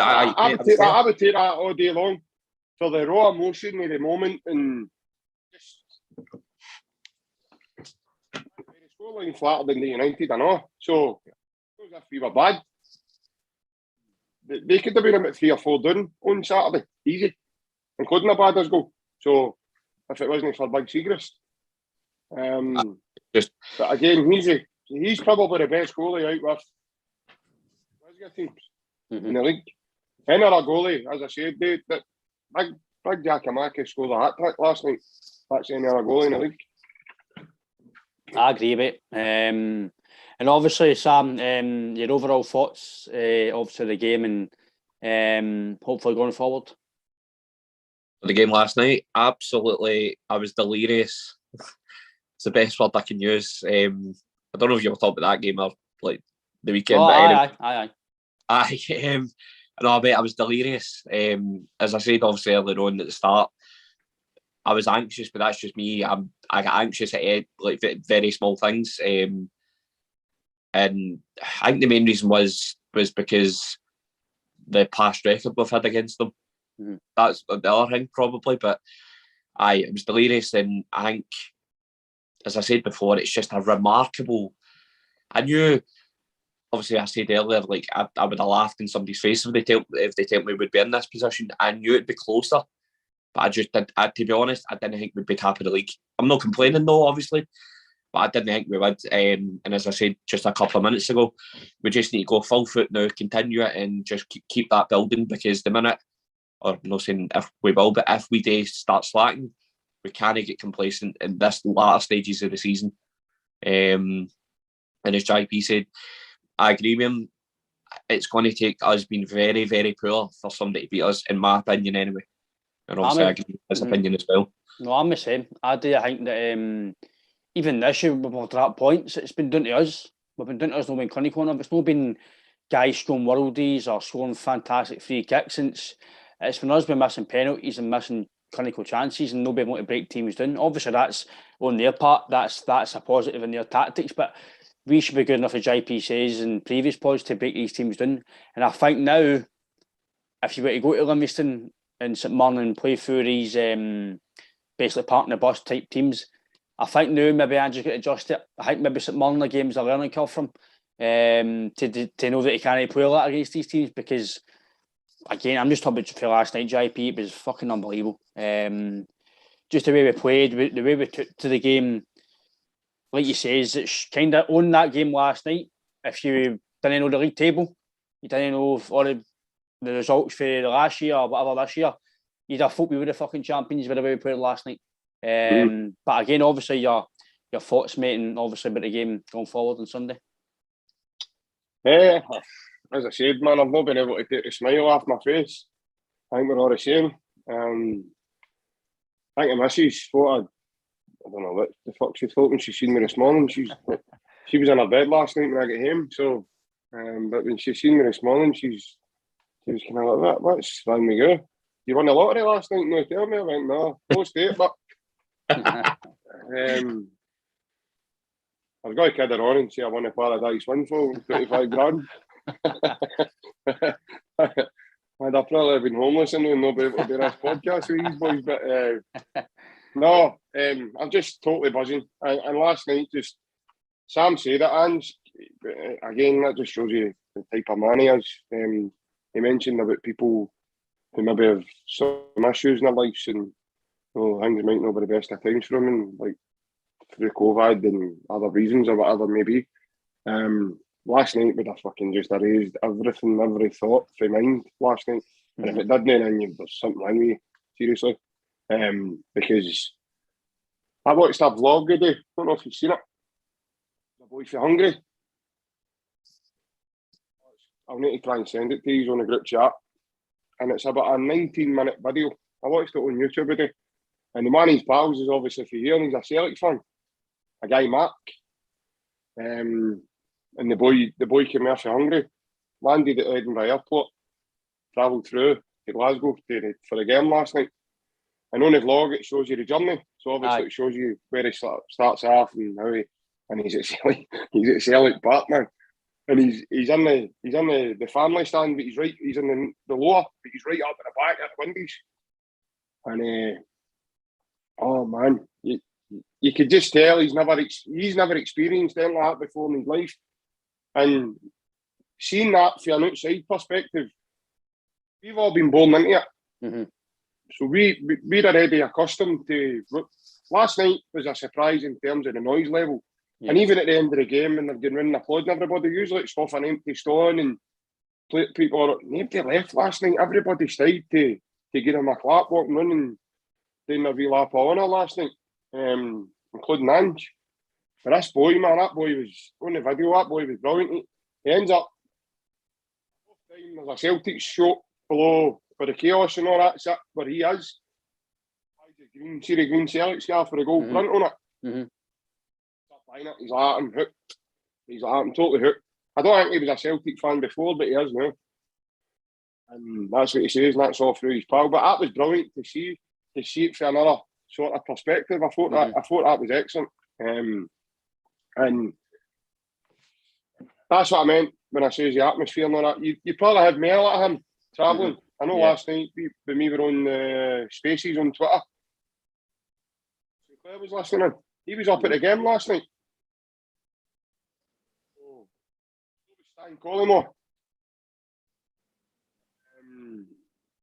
would take that all day long for the raw emotion of the moment, and just the scoreline flatter than the United, I know. So, as if we were bad. They could have been about 3 or 4 down on Saturday, easy, including a bad goal. So, if it wasn't for Big Seagrass. But again, he's probably the best goalie out with Lisga teams in the league. Any other goalie, as I said, big Giacomakis scored a hat-trick last night. That's any other goalie in the league. I agree, mate. And obviously, Sam, your overall thoughts, obviously, the game and hopefully going forward. The game last night, absolutely, I was delirious. It's the best word I can use. I don't know if you were talking about that game or like the weekend. Oh, but aye. No, mate, I was delirious. As I said, obviously earlier on at the start, I was anxious, but that's just me. I get anxious at like very small things. And I think the main reason was because the past record we've had against them. Mm-hmm. That's the other thing, probably. But it was delirious, and I think, as I said before, it's just a remarkable. I knew, obviously, I said earlier, like I would have laughed in somebody's face if they told me we'd be in this position. I knew it'd be closer, but to be honest, I didn't think we'd be top of the league. I'm not complaining though, obviously, but I didn't think we would. And as I said just a couple of minutes ago, we just need to go full foot now, continue it, and just keep that building, because the minute, or I'm not saying if we will, but if we do start slacking, we can't get complacent in this latter stages of the season. And as JP said, I agree with him. It's going to take us being very, very poor for somebody to beat us, in my opinion, anyway. And obviously, I agree with his opinion as well. No, I'm the same. I think that even this year, we've dropped points. It's been down to us. We've been down to us not being clinical enough. It's not been guys scoring worldies or scoring fantastic free kicks. It's when us been missing penalties and missing clinical chances and nobody able to break teams down. Obviously, that's on their part. That's a positive in their tactics, but we should be good enough, as JP says in previous pods, to break these teams down. And I think now, if you were to go to Livingston and St Mirren and play through these basically park in the bus type teams, I think now maybe Andrew's got to adjust it. I think maybe St Mirren game's a learning curve from to know that he can't play a lot against these teams, because again, I'm just talking about for last night, JP, it was fucking unbelievable. Just the way we played, the way we took to the game, like you says, it's kind of on that game last night. If you didn't know the league table, you didn't know all the results for the last year or whatever this year, you'd have thought we were the fucking champions with the way we played last night. But again, obviously, your thoughts, mate, and obviously about the game going forward on Sunday. As I said, man, I've not been able to take a smile off my face. I think we're all the same. I think the missus thought I don't know what the fuck she thought when she seen me this morning. She was in her bed last night when I got home. So, but when she seen me this morning, she was kind of like, what's wrong with you? You won the lottery last night? No, tell me. I went, no, close to it, but I was going to kid her on and say I won a Paradise Windfall, 25 grand. I'd have probably been homeless and not be able to do this podcast with these boys, but no, I'm just totally buzzing. And last night, just Sam said it, and again, that just shows you the type of man he is. He mentioned about people who maybe have some issues in their lives and things might not be the best of times for them, and like through COVID and other reasons or whatever it may be. Last night would have fucking just erased everything, every thought from mind last night. And if it didn't, then there's something wrong with you, seriously. Because I watched that vlog today. I don't know if you've seen it. The boy for Hungry. I'll need to try and send it to you on the group chat. And it's about a 19-minute video. I watched it on YouTube today. And the man of his pals is obviously for here, and he's a Celtic fan. A guy, Mark. And the boy came there for Hungry, landed at Edinburgh Airport, travelled through to Glasgow for the game last night. And on the vlog, it shows you the journey. So obviously it shows you where he starts off and how he's at Celtic Park, man. And he's in the family stand, but he's in the lower, but he's right up at the back at the windies. And oh man, you could just tell he's never experienced anything like that before in his life. And seeing that from an outside perspective, we've all been born into it. Mm-hmm. So we're already accustomed to. Last night was a surprise in terms of the noise level. Yeah. And even at the end of the game, when they're getting around and applauding everybody, usually it's off an empty stone and nobody left last night. Everybody stayed to give them a clap, walking around and doing their wee lap of honour last night, including Ange. But this boy, man, that boy was on the video. That boy was brilliant. He ends up. There's a Celtic shot below for the chaos and all that. Where he is. See the green Celtic scarf for the gold print on it. Mm-hmm. He's like, I'm hooked. He's like, I'm totally hooked. I don't think he was a Celtic fan before, but he is now. And that's what he says, and that's all through his pal. But that was brilliant to see it from another sort of perspective. I thought that was excellent. And that's what I meant when I say the atmosphere and all that. You probably had mail at him travelling. I know last night when we were on Spaces on Twitter, Claire was listening. He was up at the game last night. So was Stan Collymore.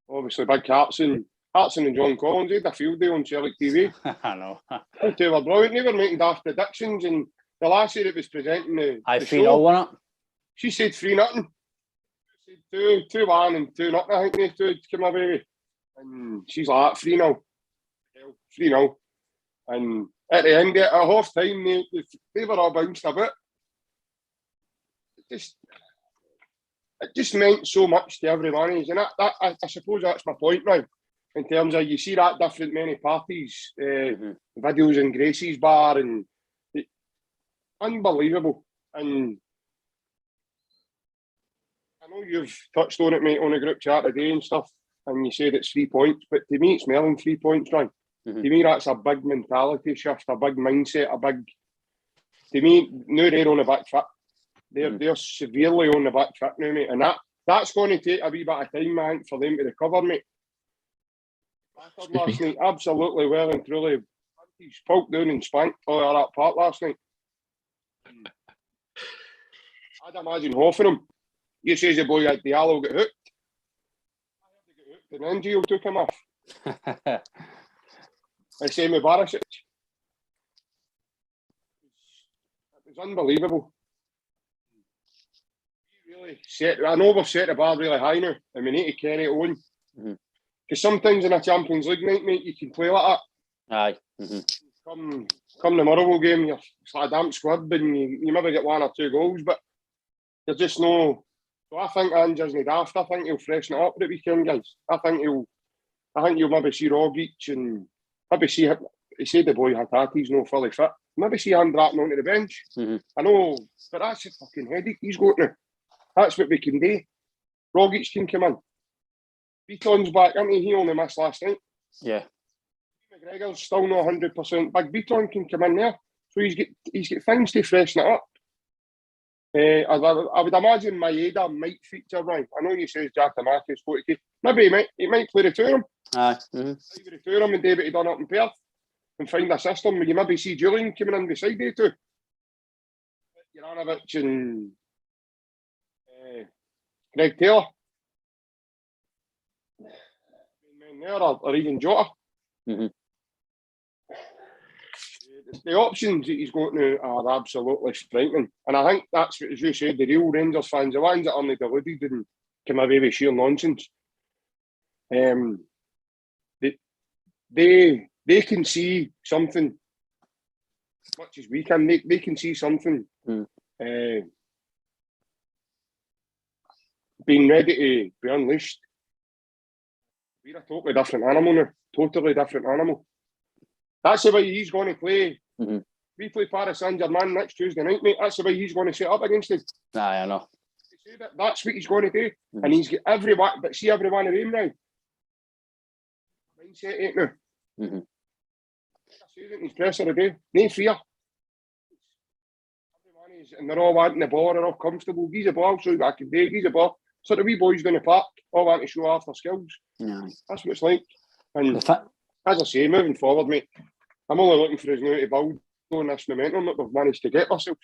Obviously, big Hartson and John Collins had a field day on Celtic TV. I know. They were brilliant. They were making daft predictions, and the lassie that was presenting the show, won it. She said 3-0. She said 2-1 and 2-0. I think they two came away with. And she's like 3-0. 3-0. And at the end, at half time, they were all bounced a bit. It just meant so much to everyone. And I suppose that's my point now. In terms of, you see that different many parties, videos in Gracie's bar, and unbelievable. And I know you've touched on it, mate, on the group chat today and stuff, and you said it's 3 points, but to me, it's more than 3 points, Ryan. Mm-hmm. To me, that's a big mentality shift, a big mindset, to me, now they're on the back foot. They're severely on the back foot now, mate, and that's going to take a wee bit of time, I think, for them to recover, mate. Last night, absolutely well and truly. He's poked down and spanked all that part last night. I'd imagine half of them. You says the boy like Diallo got hooked. I heard he got hooked and then Gio took him off. The same with Barisic. It was unbelievable. Really I know we've set the bar really high now, and we need to carry it on. Because sometimes in a Champions League night, mate, you can play like that. Aye. Mm-hmm. Come the Motherwell game, you're like a damp squad, and you maybe get 1 or 2 goals, but you're just no. So I think Ange isn't daft. I think he'll freshen it up at the weekend, guys. I think you'll maybe see Rogic and maybe see. He said the boy Hatate's no fully fit. Maybe see him dropping onto the bench. Mm-hmm. I know, but that's a fucking headache he's got now. That's what we can do. Rogic can come in. Beaton's back, isn't he? He only missed last night. Yeah. McGregor's still not 100%. Big Beaton can come in there. So he's got things to freshen it up. I would imagine Maeda might feature, right? I know you say Jack Marcus 40k. Maybe he might play the two of them. Aye. Mm-hmm. Maybe the two of them and David done up in Perth and find a system where you maybe see Julian coming in beside you two. Juranovic and Greg Taylor. There or even Jota. Mm-hmm. The options that he's got now are absolutely frightening. And I think that's what, as you said, the real Rangers fans, the ones that are only deluded and come away with sheer nonsense, they can see something as much as we can. They can see something being ready to be unleashed. We're a totally different animal now. Totally different animal. That's the way he's going to play. Mm-hmm. We play Paris Saint-Germain next Tuesday night, mate. That's the way he's going to set up against them. Aye, I know. That's what he's going to do. Mm-hmm. And he's got everyone, but see every one of them now. Mindset ain't now. Mm-hmm. I say that in his presser today. No fear. Everyone is, and they're all wanting the ball, they're all comfortable. He's a ball, so I can do. He's a ball. So the wee boys down the park all want to show off their skills. Yeah. That's what it's like. And as I say, moving forward, mate, I'm only looking for us now to build on this momentum that we've managed to get ourselves.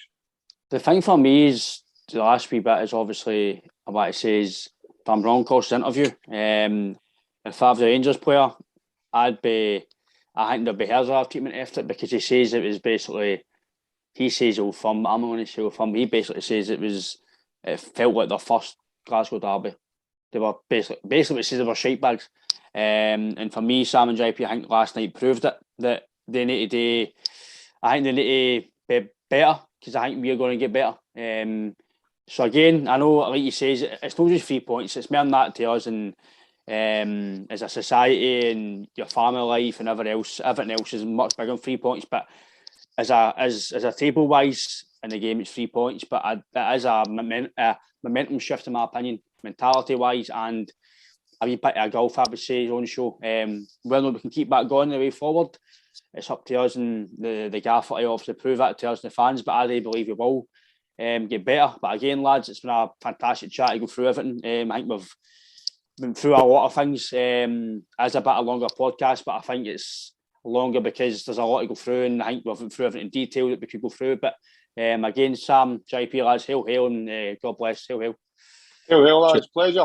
The thing for me is, the last wee bit is obviously, what it says, from Broncos' interview. If I was the Rangers player, I think there'd be his treatment after it, because he says it was basically, he says Old Firm, I'm going to say Old Firm, he basically says it felt like their first Glasgow derby. They were basically it says they were shite bags. And for me, Sam and JP, I think last night proved it, that they need to do, I think they need to be better, because I think we're going to get better. So again, I know, like you say, it's not just 3 points, it's more than that to us, and as a society and your family life and everything else is much bigger than 3 points. But as a table wise in the game, it's 3 points, but it is a momentum shift in my opinion, mentality wise, and a wee bit of golf, I would say, on show. Whether we can keep that going the way forward, it's up to us and the gaffer to obviously prove that to us and the fans, but I really believe we will get better. But again, lads, it's been a fantastic chat to go through everything. I think we've been through a lot of things as a bit of longer podcast, but I think it's longer because there's a lot to go through, and I think we've been through everything in detail that we could go through. But again, Sam, JP, lads, hail, and God bless, hail. Hail, lads, pleasure.